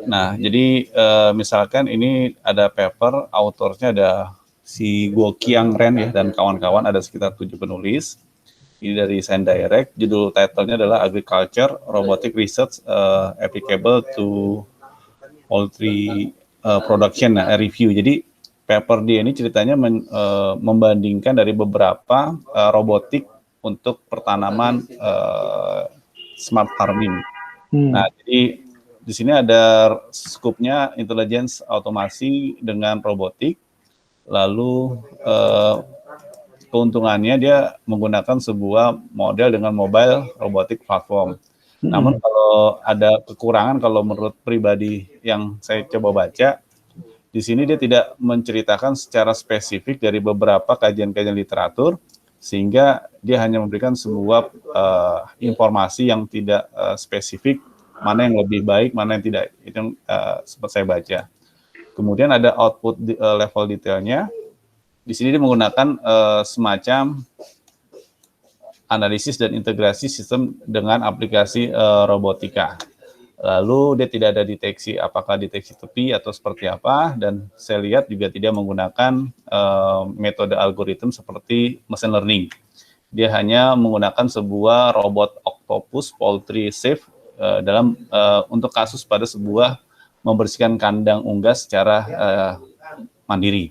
Nah, jadi misalkan ini ada paper, autornya ada si Guo Qiang Ren ya dan kawan-kawan, ada sekitar 7 penulis. Ini dari ScienceDirect, judul title-nya adalah Agriculture Robotic Research Applicable to Poultry Production, review. Jadi paper dia ini ceritanya membandingkan dari beberapa robotik untuk pertanaman smart farming. Nah, jadi di sini ada skupnya intelligence automasi dengan robotik. Lalu keuntungannya dia menggunakan sebuah model dengan mobile robotic platform. Namun kalau ada kekurangan, kalau menurut pribadi yang saya coba baca, di sini dia tidak menceritakan secara spesifik dari beberapa kajian-kajian literatur, sehingga dia hanya memberikan sebuah informasi yang tidak spesifik, mana yang lebih baik, mana yang tidak. Itu sempat saya baca. Kemudian ada output level detailnya. Di sini dia menggunakan semacam analisis dan integrasi sistem dengan aplikasi robotika. Lalu dia tidak ada deteksi, apakah deteksi tepi atau seperti apa, dan saya lihat juga tidak menggunakan metode algoritma seperti machine learning. Dia hanya menggunakan sebuah robot Scopus Poultry Safe dalam untuk kasus pada sebuah membersihkan kandang unggas secara mandiri.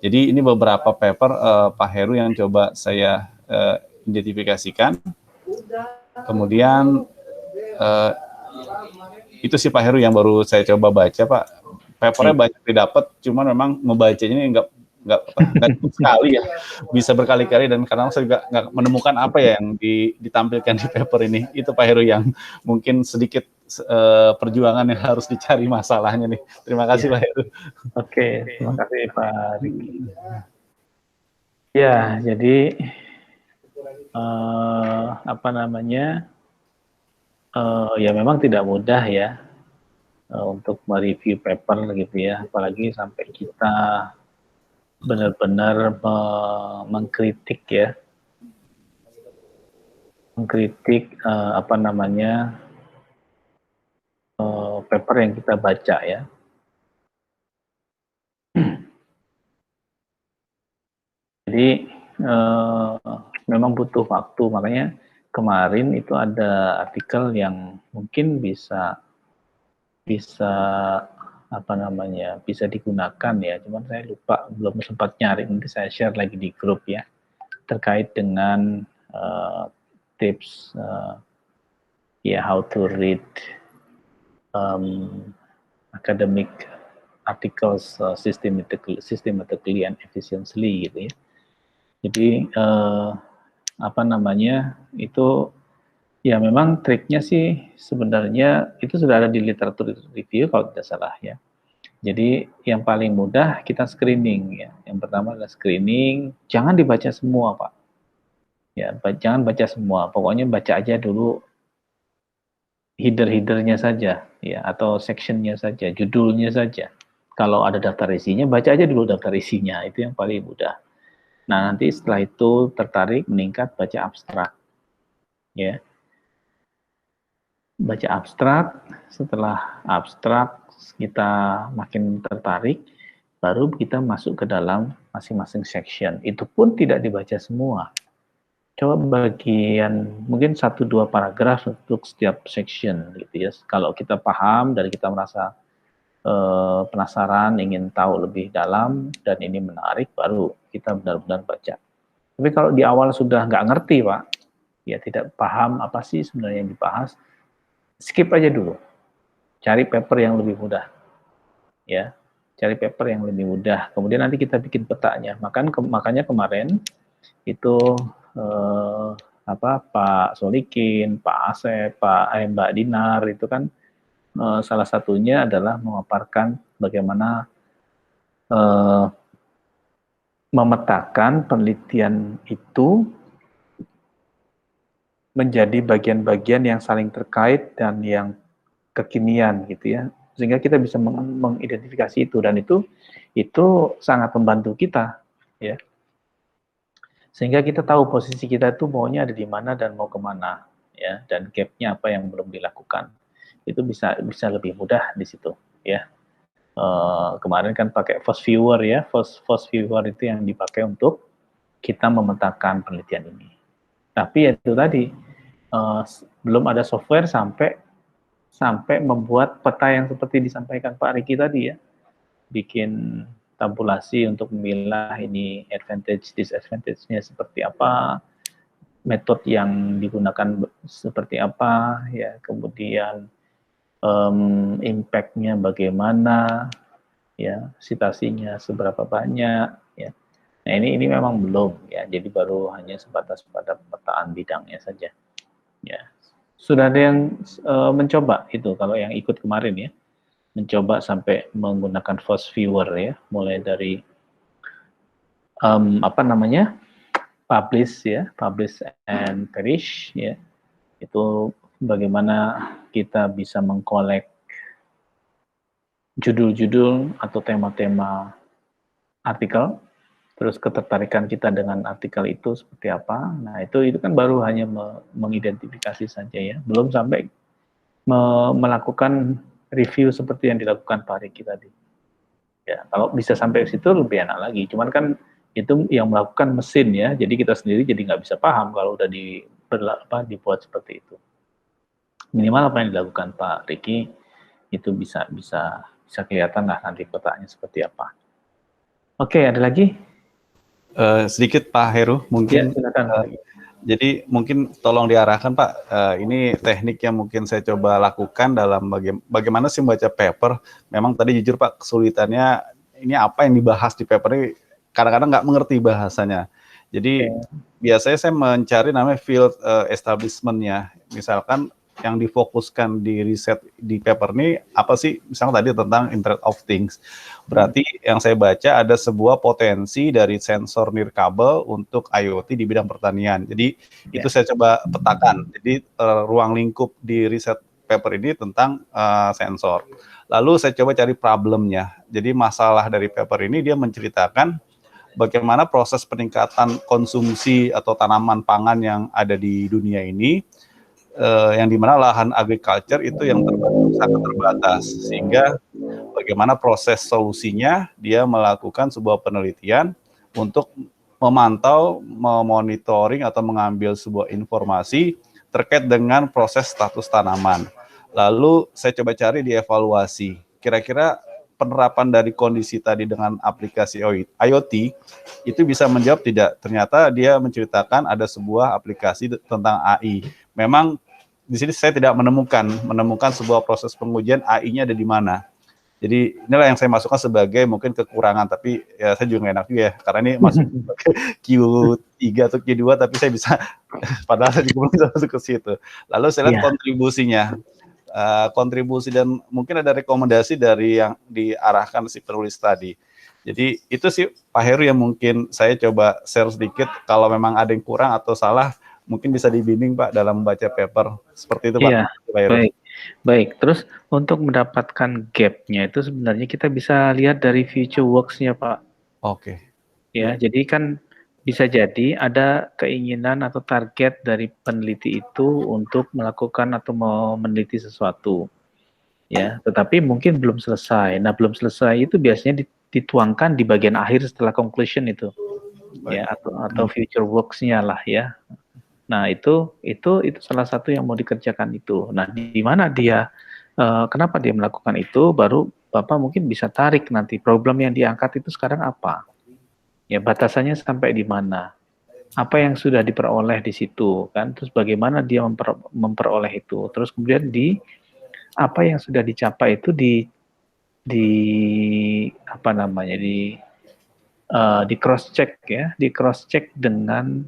Jadi ini beberapa paper Pak Heru yang coba saya identifikasikan. Kemudian itu sih Pak Heru yang baru saya coba baca, Pak. Papernya banyak didapat, cuman memang membacanya ini nggak cukup sekali ya, bisa berkali-kali, dan kadang saya juga nggak menemukan apa ya yang ditampilkan di paper ini. Itu Pak Heru yang mungkin sedikit perjuangan yang harus dicari masalahnya nih. Terima kasih Pak Heru. Oke, terima kasih Pak Riki. Ya, jadi apa namanya? Ya memang tidak mudah ya untuk mereview paper gitu ya, apalagi sampai kita benar-benar mengkritik ya, apa namanya paper yang kita baca ya. Jadi memang butuh waktu, makanya kemarin itu ada artikel yang mungkin bisa apa namanya, bisa digunakan ya, cuman saya lupa, belum sempat nyari, nanti saya share lagi di grup ya, terkait dengan tips ya how to read academic articles systematically and efficiently gitu ya. Jadi apa namanya, itu ya memang triknya sih sebenarnya itu sudah ada di literatur review kalau tidak salah ya. Jadi yang paling mudah kita screening ya. Yang pertama adalah screening, jangan dibaca semua Pak. Ya, jangan baca semua, pokoknya baca aja dulu header-headernya saja ya, atau sectionnya saja, judulnya saja. Kalau ada daftar isinya, baca aja dulu daftar isinya, itu yang paling mudah. Nah, nanti setelah itu tertarik, meningkat, baca abstrak ya. Baca abstrak, setelah abstrak kita makin tertarik, baru kita masuk ke dalam masing-masing section. Itu pun tidak dibaca semua. Coba bagian mungkin 1-2 paragraf untuk setiap section gitu ya. Kalau kita paham dan kita merasa penasaran, ingin tahu lebih dalam dan ini menarik, baru kita benar-benar baca. Tapi kalau di awal sudah nggak ngerti Pak, ya tidak paham apa sih sebenarnya yang dibahas, skip aja dulu, cari paper yang lebih mudah, ya, cari paper yang lebih mudah. Kemudian nanti kita bikin petanya. Makanya kemarin itu Pak Solikin, Pak Asep, Mbak Dinar itu kan salah satunya adalah memaparkan bagaimana memetakan penelitian itu menjadi bagian-bagian yang saling terkait dan yang kekinian gitu ya, sehingga kita bisa mengidentifikasi itu, dan itu sangat membantu kita ya, sehingga kita tahu posisi kita itu maunya ada di mana dan mau kemana ya, dan gap-nya apa yang belum dilakukan, itu bisa lebih mudah di situ ya. Kemarin kan pakai Fast Viewer ya, Fast Viewer itu yang dipakai untuk kita memetakan penelitian ini. Tapi itu tadi belum ada software sampai membuat peta yang seperti disampaikan Pak Riki tadi ya, bikin tabulasi untuk memilah ini advantage disadvantage-nya seperti apa, metode yang digunakan seperti apa ya, kemudian impact-nya bagaimana ya, citasinya seberapa banyak ya. Nah ini memang belum ya, jadi baru hanya sebatas pada pemetaan bidangnya saja ya. Sudah ada yang mencoba itu, kalau yang ikut kemarin ya, mencoba sampai menggunakan Fast Viewer ya, mulai dari apa namanya, publish and perish ya, itu bagaimana kita bisa mengkolek judul-judul atau tema-tema artikel, terus ketertarikan kita dengan artikel itu seperti apa. Nah itu kan baru hanya mengidentifikasi saja ya, belum sampai melakukan review seperti yang dilakukan Pak Riki tadi. Ya, kalau bisa sampai ke situ lebih enak lagi. Cuman kan itu yang melakukan mesin ya, jadi kita sendiri jadi nggak bisa paham kalau udah dibuat seperti itu. minimal apa yang dilakukan Pak Riki itu bisa kelihatan lah nanti petanya seperti apa. Oke, ada lagi? Sedikit Pak Heru, mungkin. Ya, silakan. Jadi mungkin tolong diarahkan Pak, ini teknik yang mungkin saya coba lakukan dalam bagaimana sih membaca paper. Memang tadi jujur Pak, kesulitannya ini apa yang dibahas di paper ini, kadang-kadang nggak mengerti bahasanya. Jadi biasanya saya mencari namanya field establishment-nya. Misalkan yang difokuskan di riset di paper ini apa sih? Misalnya tadi tentang Internet of Things. Berarti yang saya baca ada sebuah potensi dari sensor nirkabel untuk IoT di bidang pertanian. Jadi itu saya coba petakan. Jadi ruang lingkup di riset paper ini tentang sensor. Lalu saya coba cari problemnya. Jadi masalah dari paper ini dia menceritakan bagaimana proses peningkatan konsumsi atau tanaman pangan yang ada di dunia ini, yang dimana lahan agriculture itu yang sangat terbatas, sehingga bagaimana proses solusinya dia melakukan sebuah penelitian untuk memantau, memonitoring atau mengambil sebuah informasi terkait dengan proses status tanaman. Lalu saya coba cari di evaluasi, kira-kira penerapan dari kondisi tadi dengan aplikasi IoT itu bisa menjawab tidak. Ternyata dia menceritakan ada sebuah aplikasi tentang AI. Memang di sini saya tidak menemukan sebuah proses pengujian AI-nya ada di mana. Jadi inilah yang saya masukkan sebagai mungkin kekurangan, tapi ya saya juga nggak enak juga ya, karena ini masuk Q3 atau Q2, tapi saya bisa, padahal saya juga belum bisa masuk ke situ. Lalu saya lihat kontribusinya, kontribusi dan mungkin ada rekomendasi dari yang diarahkan si penulis tadi. Jadi itu sih Pak Heru yang mungkin saya coba share sedikit, kalau memang ada yang kurang atau salah, mungkin bisa dibimbing Pak dalam membaca paper. Seperti itu Pak. Iya, baik. Terus untuk mendapatkan gap-nya itu sebenarnya kita bisa lihat dari future works-nya Pak. Oke. Ya, jadi kan bisa jadi ada keinginan atau target dari peneliti itu untuk melakukan atau mau meneliti sesuatu. Ya, tetapi mungkin belum selesai. Nah, belum selesai itu biasanya dituangkan di bagian akhir setelah conclusion itu. Ya, atau future works-nya lah ya. Nah, itu salah satu yang mau dikerjakan itu. Nah, di mana dia, kenapa dia melakukan itu, baru Bapak mungkin bisa tarik nanti problem yang diangkat itu sekarang apa. Ya, batasannya sampai di mana. Apa yang sudah diperoleh di situ, kan? Terus bagaimana dia memperoleh itu. Terus kemudian apa yang sudah dicapai itu di cross check ya, di cross check dengan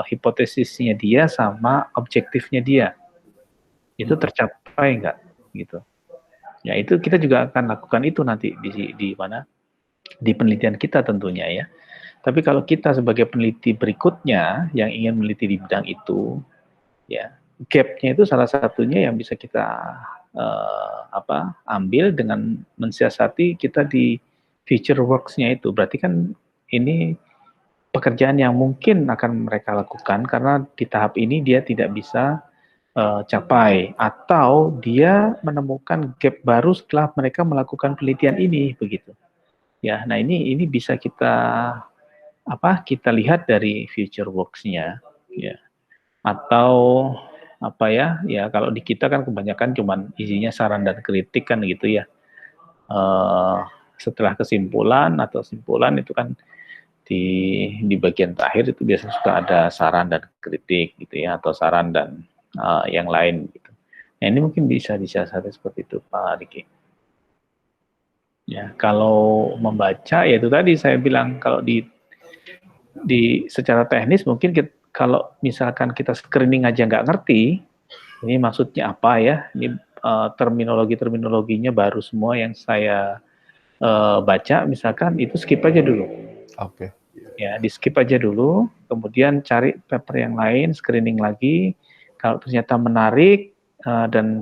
hipotesisnya dia sama objektifnya dia, itu tercapai nggak gitu ya. Itu kita juga akan lakukan itu nanti di mana, di penelitian kita tentunya ya. Tapi kalau kita sebagai peneliti berikutnya yang ingin meneliti di bidang itu ya, gap-nya itu salah satunya yang bisa kita ambil dengan mensiasati kita di future works-nya itu. Berarti kan ini pekerjaan yang mungkin akan mereka lakukan karena di tahap ini dia tidak bisa capai, atau dia menemukan gap baru setelah mereka melakukan penelitian ini begitu. Ya, nah ini bisa kita lihat dari future works-nya ya. Atau ya kalau di kita kan kebanyakan cuman isinya saran dan kritik kan gitu ya. Setelah kesimpulan atau simpulan itu kan di bagian terakhir itu biasanya suka ada saran dan kritik gitu ya, atau saran dan yang lain gitu. Nah, ini mungkin bisa disiasati seperti itu Pak Riki. Ya, kalau membaca ya itu tadi saya bilang, kalau di secara teknis mungkin kalau misalkan kita screening aja nggak ngerti ini maksudnya apa ya, ini terminologinya baru semua yang saya baca, misalkan itu skip aja dulu. Oke. Ya, di skip aja dulu, kemudian cari paper yang lain, screening lagi. Kalau ternyata menarik dan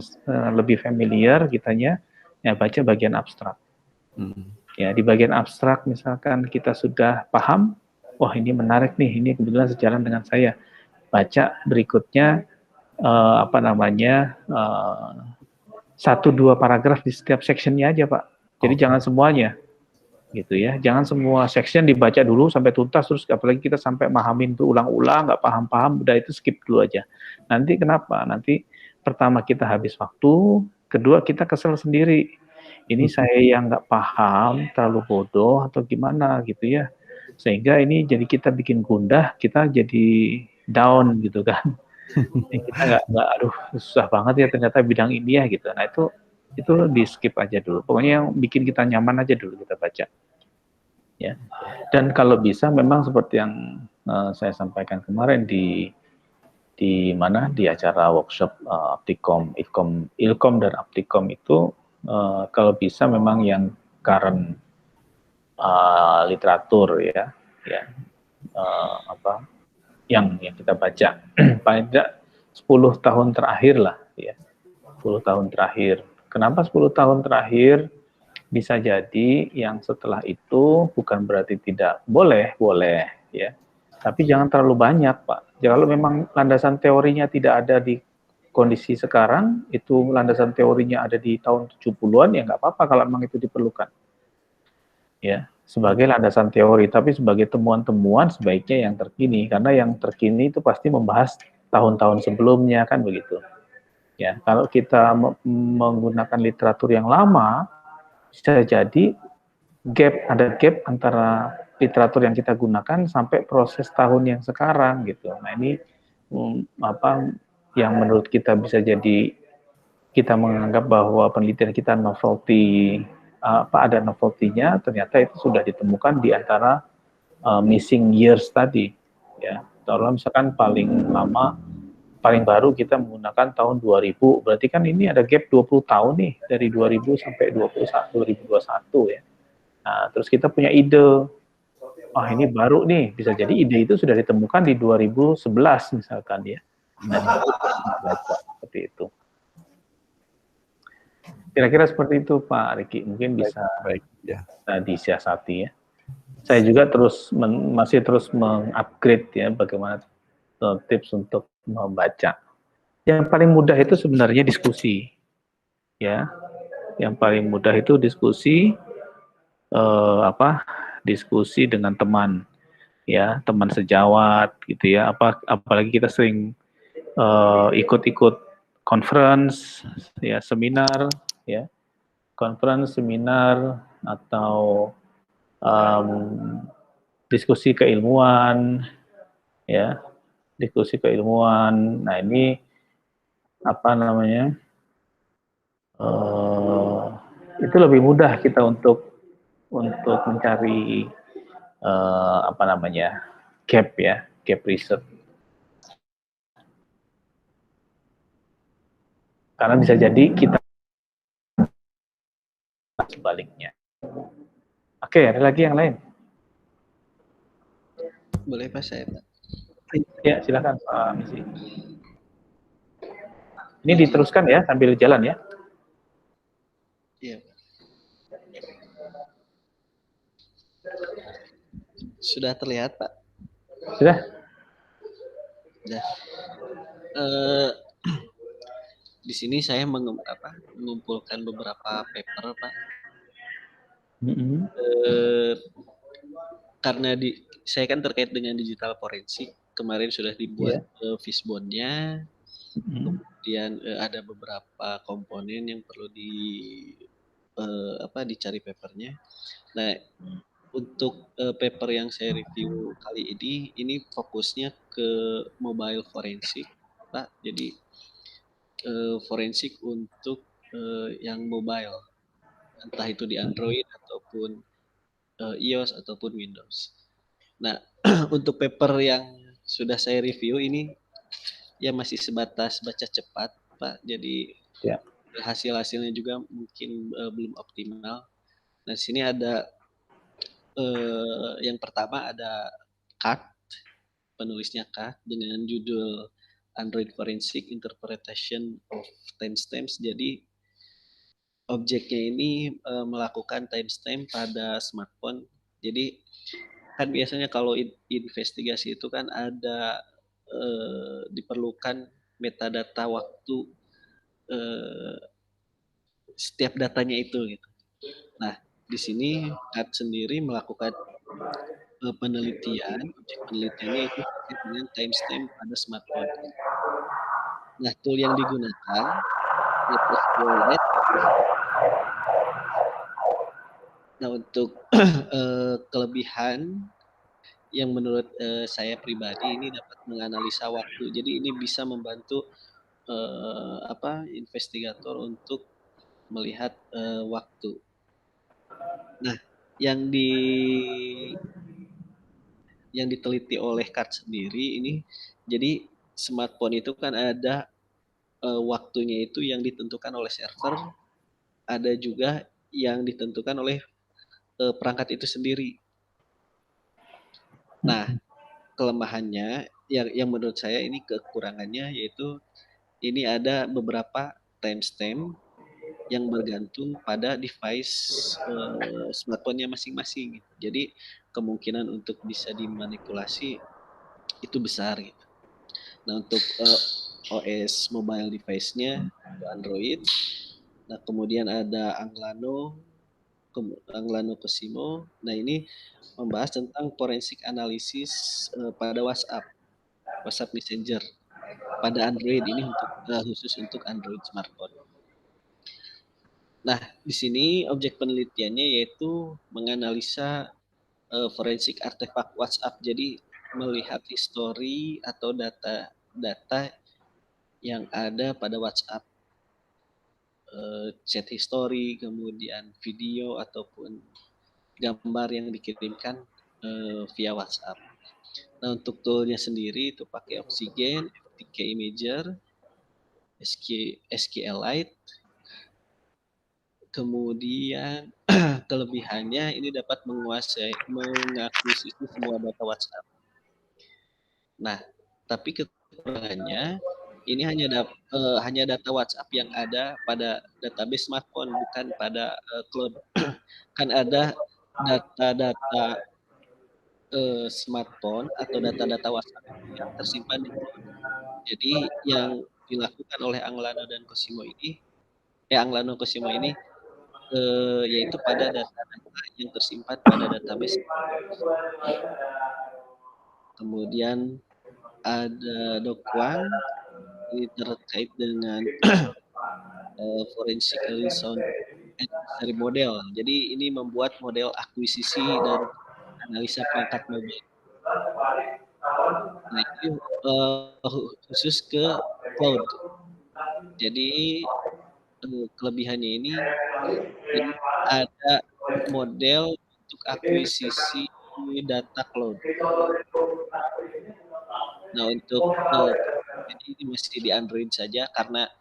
lebih familiar kitanya, ya baca bagian abstrak. Ya, di bagian abstrak misalkan kita sudah paham, wah ini menarik nih, ini kebetulan sejalan dengan saya. Baca berikutnya 1-2 paragraf di setiap sectionnya aja Pak. Jadi jangan semuanya. gitu ya. Jangan semua section dibaca dulu sampai tuntas, terus apalagi kita sampai mahamin tuh ulang-ulang, nggak paham-paham, udah itu skip dulu aja. Nanti kenapa? Nanti pertama kita habis waktu, kedua kita kesel sendiri. Ini saya yang nggak paham, terlalu bodoh atau gimana gitu ya. Sehingga ini jadi kita bikin gundah, kita jadi down gitu kan. Kita nggak, aduh susah banget ya ternyata bidang ini ya gitu. Nah itu di skip aja dulu. Pokoknya yang bikin kita nyaman aja dulu kita baca. Ya. Dan kalau bisa memang seperti yang saya sampaikan kemarin di mana di acara workshop Aptikom, Ilkom dan Aptikom itu kalau bisa memang yang current literatur ya apa yang kita baca paling tidak 10 tahun terakhir lah ya 10 tahun terakhir. Kenapa 10 tahun terakhir? Bisa jadi yang setelah itu bukan berarti tidak boleh ya. Tapi jangan terlalu banyak, Pak. Kalau memang landasan teorinya tidak ada di kondisi sekarang, itu landasan teorinya ada di tahun 70-an, ya nggak apa-apa kalau memang itu diperlukan. Ya, sebagai landasan teori, tapi sebagai temuan-temuan sebaiknya yang terkini, karena yang terkini itu pasti membahas tahun-tahun sebelumnya, kan begitu. Ya, kalau kita menggunakan literatur yang lama, bisa jadi ada gap antara literatur yang kita gunakan sampai proses tahun yang sekarang gitu. Nah ini apa yang menurut kita bisa jadi kita menganggap bahwa penelitian kita novelty ada novelty-nya, ternyata itu sudah ditemukan di antara missing years tadi ya. Kalau misalkan paling lama paling baru kita menggunakan tahun 2000, berarti kan ini ada gap 20 tahun nih, dari 2000 sampai 2021 ya. Nah, terus kita punya ide, ini baru nih, bisa jadi ide itu sudah ditemukan di 2011 misalkan ya. Nah, baca seperti itu. Kira-kira seperti itu Pak Riki, mungkin bisa disiasati ya. Saya juga masih terus mengupgrade ya bagaimana tips untuk membaca. Yang paling mudah itu sebenarnya diskusi, ya. Yang paling mudah itu diskusi, diskusi dengan teman, ya, teman sejawat, gitu ya. Apalagi kita sering ikut-ikut conference, ya, seminar, ya, conference, seminar, atau diskusi keilmuan, ya, diskusi keilmuan. Nah ini apa namanya? Itu lebih mudah kita untuk mencari apa namanya gap ya, gap research. Karena bisa jadi kita sebaliknya. Oke, ada lagi yang lain? Boleh Pak saya Pak? Ya, silakan Pak Misi. Ini diteruskan ya sambil jalan ya. Iya. Sudah terlihat Pak? Sudah? Sudah. Di sini saya mengumpulkan beberapa paper Pak. Karena saya kan terkait dengan digital forensik, kemarin sudah dibuat fishbone-nya, kemudian ada beberapa komponen yang perlu dicari papernya. Nah, untuk paper yang saya review kali ini fokusnya ke mobile forensik, Pak. Jadi forensik untuk yang mobile, entah itu di Android ataupun iOS ataupun Windows. Nah, untuk paper yang sudah saya review ini ya masih sebatas baca cepat, Pak. Jadi hasil-hasilnya juga mungkin belum optimal. Nah, sini ada yang pertama ada Kat, penulisnya Kat dengan judul Android Forensic Interpretation of Timestamps. Jadi objeknya ini melakukan timestamp pada smartphone. Jadi kan biasanya kalau investigasi itu kan ada diperlukan metadata waktu setiap datanya itu gitu. Nah, di sini CAT sendiri melakukan penelitian, objek penelitiannya itu terkait dengan timestamp pada smartphone. Nah, tool yang digunakan yaitu SQLite. Nah, untuk kelebihan yang menurut saya pribadi ini dapat menganalisa waktu. Jadi ini bisa membantu investigator untuk melihat waktu. Nah, yang diteliti oleh CAT sendiri ini, jadi smartphone itu kan ada waktunya itu yang ditentukan oleh server, ada juga yang ditentukan oleh perangkat itu sendiri. Nah, kelemahannya yang menurut saya ini kekurangannya yaitu ini ada beberapa timestamp yang bergantung pada device smartphone-nya masing-masing. Jadi kemungkinan untuk bisa dimanipulasi itu besar gitu. Nah, untuk OS mobile device-nya Android. Nah, kemudian ada Anglano Cosimo. Nah, ini membahas tentang forensik analisis pada WhatsApp Messenger pada Android ini untuk khusus untuk Android smartphone. Nah, di sini objek penelitiannya yaitu menganalisa forensik artefak WhatsApp. Jadi melihat histori atau data yang ada pada WhatsApp, chat history, kemudian video ataupun gambar yang dikirimkan via WhatsApp. Nah, untuk toolnya sendiri itu pakai Oxygen, FTK Imager, SQLite. Kemudian kelebihannya ini dapat mengakuisisi semua data WhatsApp. Nah, tapi kekurangannya ini hanya data WhatsApp yang ada pada database smartphone, bukan pada cloud. Kan ada data-data smartphone atau data-data WhatsApp yang tersimpan di cloud. Jadi yang dilakukan oleh Anglano Cosimo ini yaitu pada data-data yang tersimpan pada database. Kemudian ada Dokwang, ini terkait dengan forensically sound adversary model. Jadi ini membuat model akuisisi dan analisa perangkat mobil. Nah, ini khusus ke cloud. Jadi kelebihannya ini ada model untuk akuisisi data cloud. Nah, untuk ini masih di Android saja karena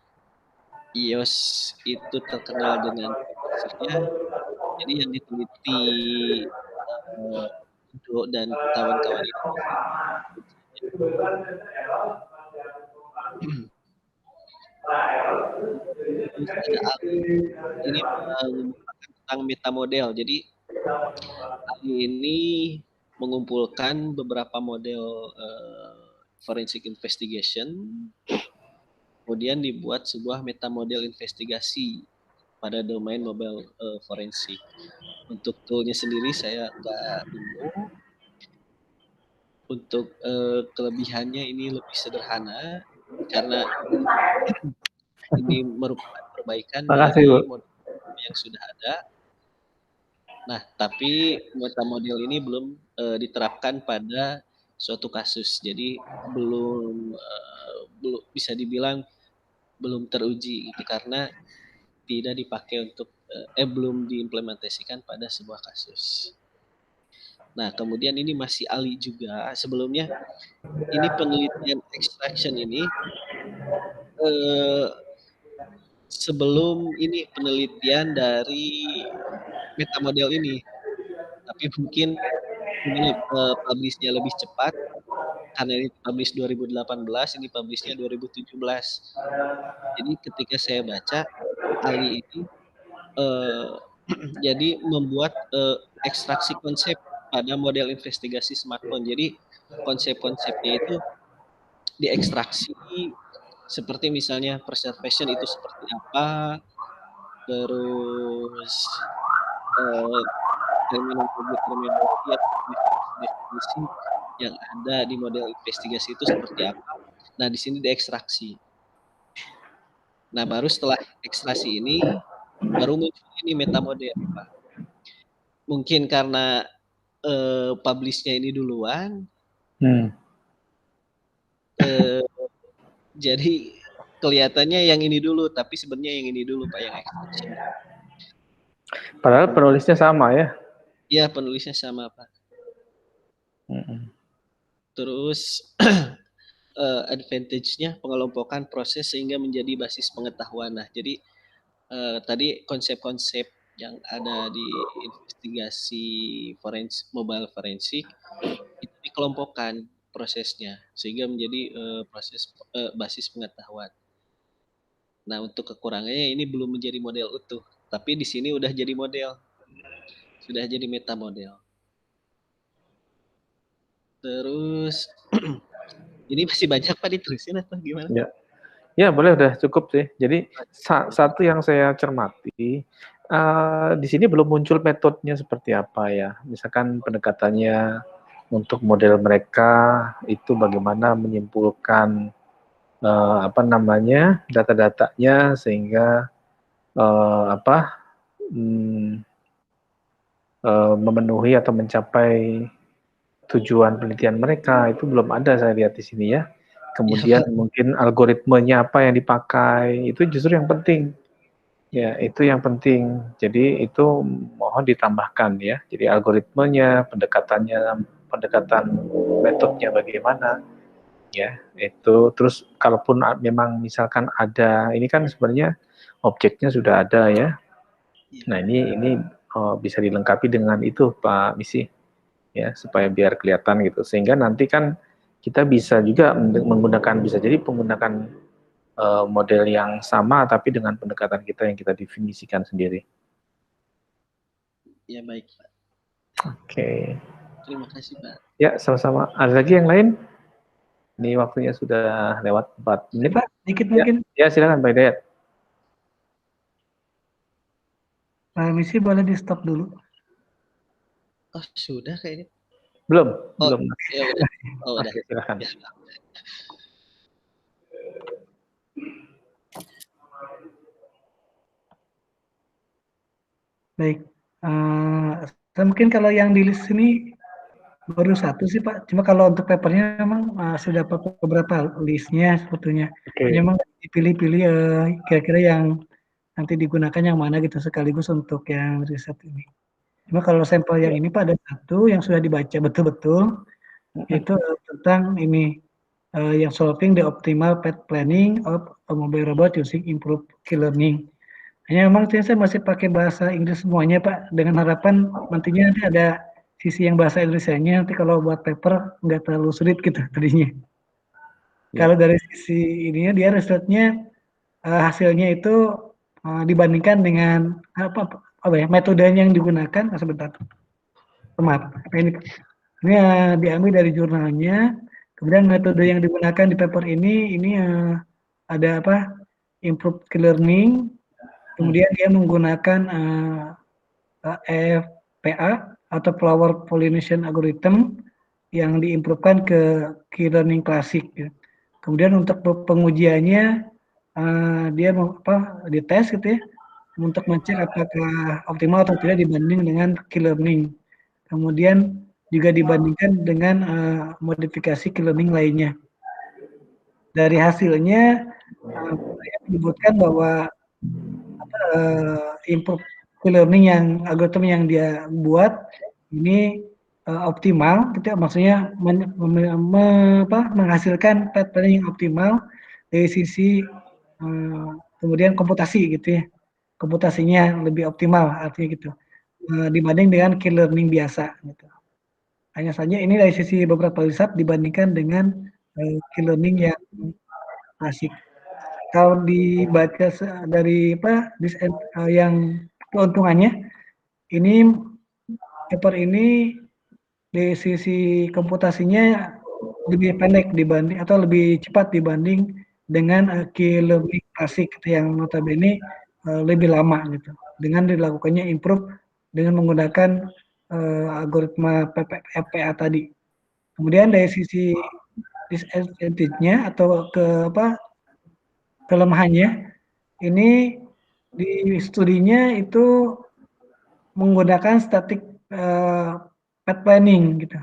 iOS itu terkenal dengan fiturnya. Jadi yang diteliti Indo dan kawan-kawan itu ini tentang meta model. Jadi Ali ini mengumpulkan beberapa model forensic investigation, kemudian dibuat sebuah meta model investigasi pada domain mobile forensik. Untuk toolnya sendiri saya nggak nemu. Untuk kelebihannya ini lebih sederhana karena ini merupakan perbaikan dari model yang sudah ada. Nah, tapi meta model ini belum diterapkan pada suatu kasus. Jadi belum bisa dibilang belum teruji gitu karena tidak dipakai untuk belum diimplementasikan pada sebuah kasus. Nah, kemudian ini masih Ali juga. Sebelumnya ini penelitian extraction ini sebelum ini penelitian dari meta model ini, tapi mungkin ini publish-nya lebih cepat karena ini publish 2018, ini publish-nya 2017. Jadi ketika saya baca Ali ini jadi membuat ekstraksi konsep pada model investigasi smartphone. Jadi konsep-konsepnya itu diekstraksi seperti misalnya preservation itu seperti apa, terus terminologi atau definisi yang ada di model investigasi itu seperti apa. Nah, di sini diekstraksi. Nah, baru setelah ekstraksi ini, baru muncul ini metamodel, Pak. Mungkin karena publish-nya ini duluan, jadi kelihatannya yang ini dulu, tapi sebenarnya yang ini dulu, Pak, yang ekstraksi. Padahal penulisnya sama ya? Iya, penulisnya sama, Pak. Terus advantage-nya pengelompokan proses sehingga menjadi basis pengetahuan. Nah, jadi tadi konsep-konsep yang ada di investigasi mobile forensik itu dikelompokkan prosesnya sehingga menjadi basis pengetahuan. Nah, untuk kekurangannya ini belum menjadi model utuh, tapi di sini udah jadi model, sudah jadi meta model. Terus ini masih banyak Pak diterusin atau gimana? Ya boleh, udah cukup sih. Jadi satu yang saya cermati, di sini belum muncul metodenya seperti apa ya. Misalkan pendekatannya untuk model mereka itu bagaimana menyimpulkan data-datanya sehingga memenuhi atau mencapai tujuan penelitian mereka, itu belum ada saya lihat di sini ya. Kemudian mungkin algoritmenya apa yang dipakai, itu justru yang penting. Ya, itu yang penting. Jadi itu mohon ditambahkan ya. Jadi algoritmenya, pendekatan metodenya bagaimana. Ya, itu terus kalaupun memang misalkan ada, ini kan sebenarnya objeknya sudah ada ya. Nah, ini bisa dilengkapi dengan itu Pak Misi. Ya, supaya biar kelihatan gitu. Sehingga nanti kan kita bisa juga menggunakan, bisa jadi menggunakan model yang sama tapi dengan pendekatan kita yang kita definisikan sendiri. Ya, baik Pak. Oke. Terima kasih Pak. Ya, sama-sama. Ada lagi yang lain? Ini waktunya sudah lewat 4 menit. Pak, dikit mungkin. Ya, silakan Pak Hidayat. Pak Misi boleh di stop dulu. Oh, sudah kayaknya. Belum. Ya udah. Oh, udah. Oke, silakan. Ya. Baik. Mungkin kalau yang di list ini baru satu sih Pak. Cuma kalau untuk papernya memang sudah beberapa listnya sebetulnya. Memang dipilih-pilih kira-kira yang nanti digunakan yang mana gitu sekaligus untuk yang riset ini. Cuma kalau sampel yang ini Pak ada satu yang sudah dibaca betul-betul, itu tentang ini yang solving the optimal path planning of a mobile robot using improved learning. Hanya memang saya masih pakai bahasa Inggris semuanya Pak, dengan harapan nantinya nanti ada sisi yang bahasa Indonesianya, nanti kalau buat paper nggak terlalu sulit gitu tadinya. Kalau dari sisi ininya dia risetnya hasilnya itu dibandingkan dengan metodenya yang digunakan. Sebentar, maaf, ini diambil dari jurnalnya. Kemudian metode yang digunakan di paper ini ada improved learning. Kemudian dia menggunakan FPA atau Flower Pollination Algorithm yang diimprovekan ke key learning klasik. Ya. Kemudian untuk pengujiannya dia dites gitu ya, untuk mencek apakah optimal atau tidak dibanding dengan key learning. Kemudian juga dibandingkan dengan modifikasi key learning lainnya. Dari hasilnya saya menyebutkan bahwa improve learning yang algoritma yang dia buat ini optimal, gitu ya, maksudnya menghasilkan path planning yang optimal dari sisi kemudian komputasi gitu ya, komputasinya lebih optimal artinya gitu dibanding dengan key learning biasa gitu. Hanya saja ini dari sisi beberapa riset dibandingkan dengan key learning yang klasik. Kalau dibaca dari yang keuntungannya, ini paper ini dari sisi komputasinya lebih pendek dibanding atau lebih cepat dibanding dengan key learning klasik yang notabene lebih lama gitu. Dengan dilakukannya improve dengan menggunakan algoritma FPA tadi. Kemudian dari sisi disadvantage-nya atau kelemahannya, ini di studinya itu menggunakan static path planning gitu.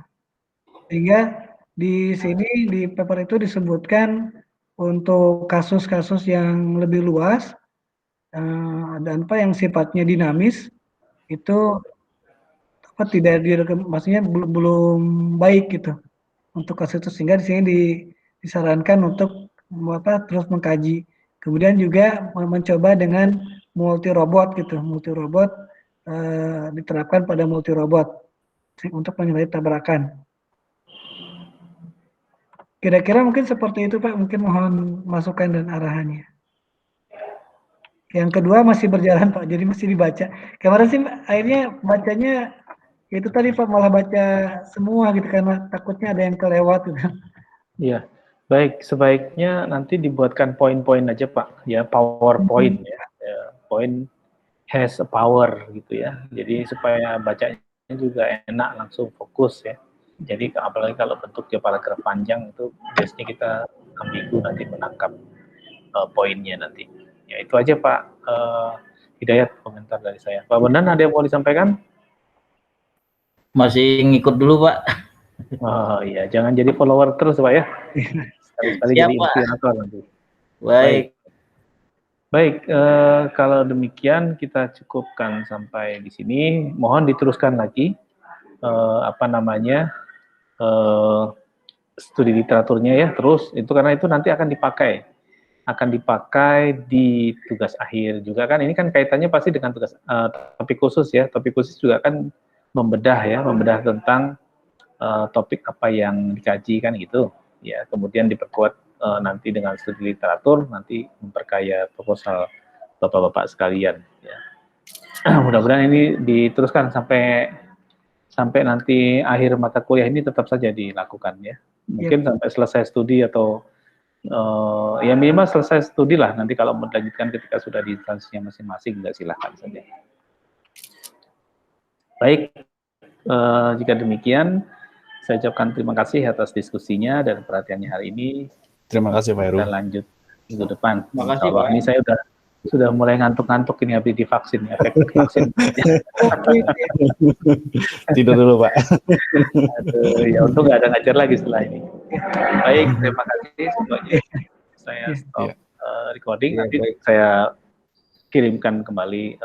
Sehingga di sini di paper itu disebutkan untuk kasus-kasus yang lebih luas dan yang sifatnya dinamis itu tidak maksudnya belum baik gitu untuk kasus itu, sehingga di sini disarankan untuk terus mengkaji. Kemudian juga mencoba dengan multi robot gitu, diterapkan pada multi robot untuk menghindari tabrakan. Kira-kira mungkin seperti itu Pak, mungkin mohon masukan dan arahannya. Yang kedua masih berjalan Pak, jadi masih dibaca. Kemarin sih akhirnya bacanya itu tadi Pak, malah baca semua gitu karena takutnya ada yang kelewat gitu. Iya, baik, sebaiknya nanti dibuatkan poin-poin aja Pak, ya PowerPoint ya. Point has a power gitu ya. Jadi supaya bacanya juga enak, langsung fokus ya. Jadi apalagi kalau bentuknya paragraf panjang itu biasanya kita ambigu nanti menangkap poinnya nanti. Ya itu aja Pak Hidayat komentar dari saya. Pak Bondan ada yang mau disampaikan? Masih ngikut dulu Pak. Oh iya, jangan jadi follower terus Pak ya. Sekali-sekali jadi inspirator nanti. Baik, kalau demikian kita cukupkan sampai di sini. Mohon diteruskan lagi studi literaturnya ya, terus itu karena itu nanti akan dipakai di tugas akhir juga kan. Ini kan kaitannya pasti dengan tugas topik khusus ya. Topik khusus juga kan membedah tentang topik apa yang dikaji kan gitu. Ya, kemudian diperkuat nanti dengan studi literatur, nanti memperkaya proposal Bapak-bapak sekalian ya. Mudah-mudahan ini diteruskan sampai nanti akhir mata kuliah ini tetap saja dilakukan ya. Mungkin sampai selesai studi atau ya minimal selesai studi lah, nanti kalau mau dilanjutkan ketika sudah di instansinya masing-masing, nggak silahkan saja. Baik, jika demikian saya ucapkan terima kasih atas diskusinya dan perhatiannya hari ini. Terima kasih Pak Heru. Kita lanjut minggu depan. Terima kasih Pak. Ini saya sudah mulai ngantuk-ngantuk ini habis divaksin, efek vaksin. Tidur dulu Pak. Aduh, ya untung nggak ada ngajar lagi setelah ini. Baik, terima kasih semuanya. Saya stop recording, nanti saya kirimkan kembali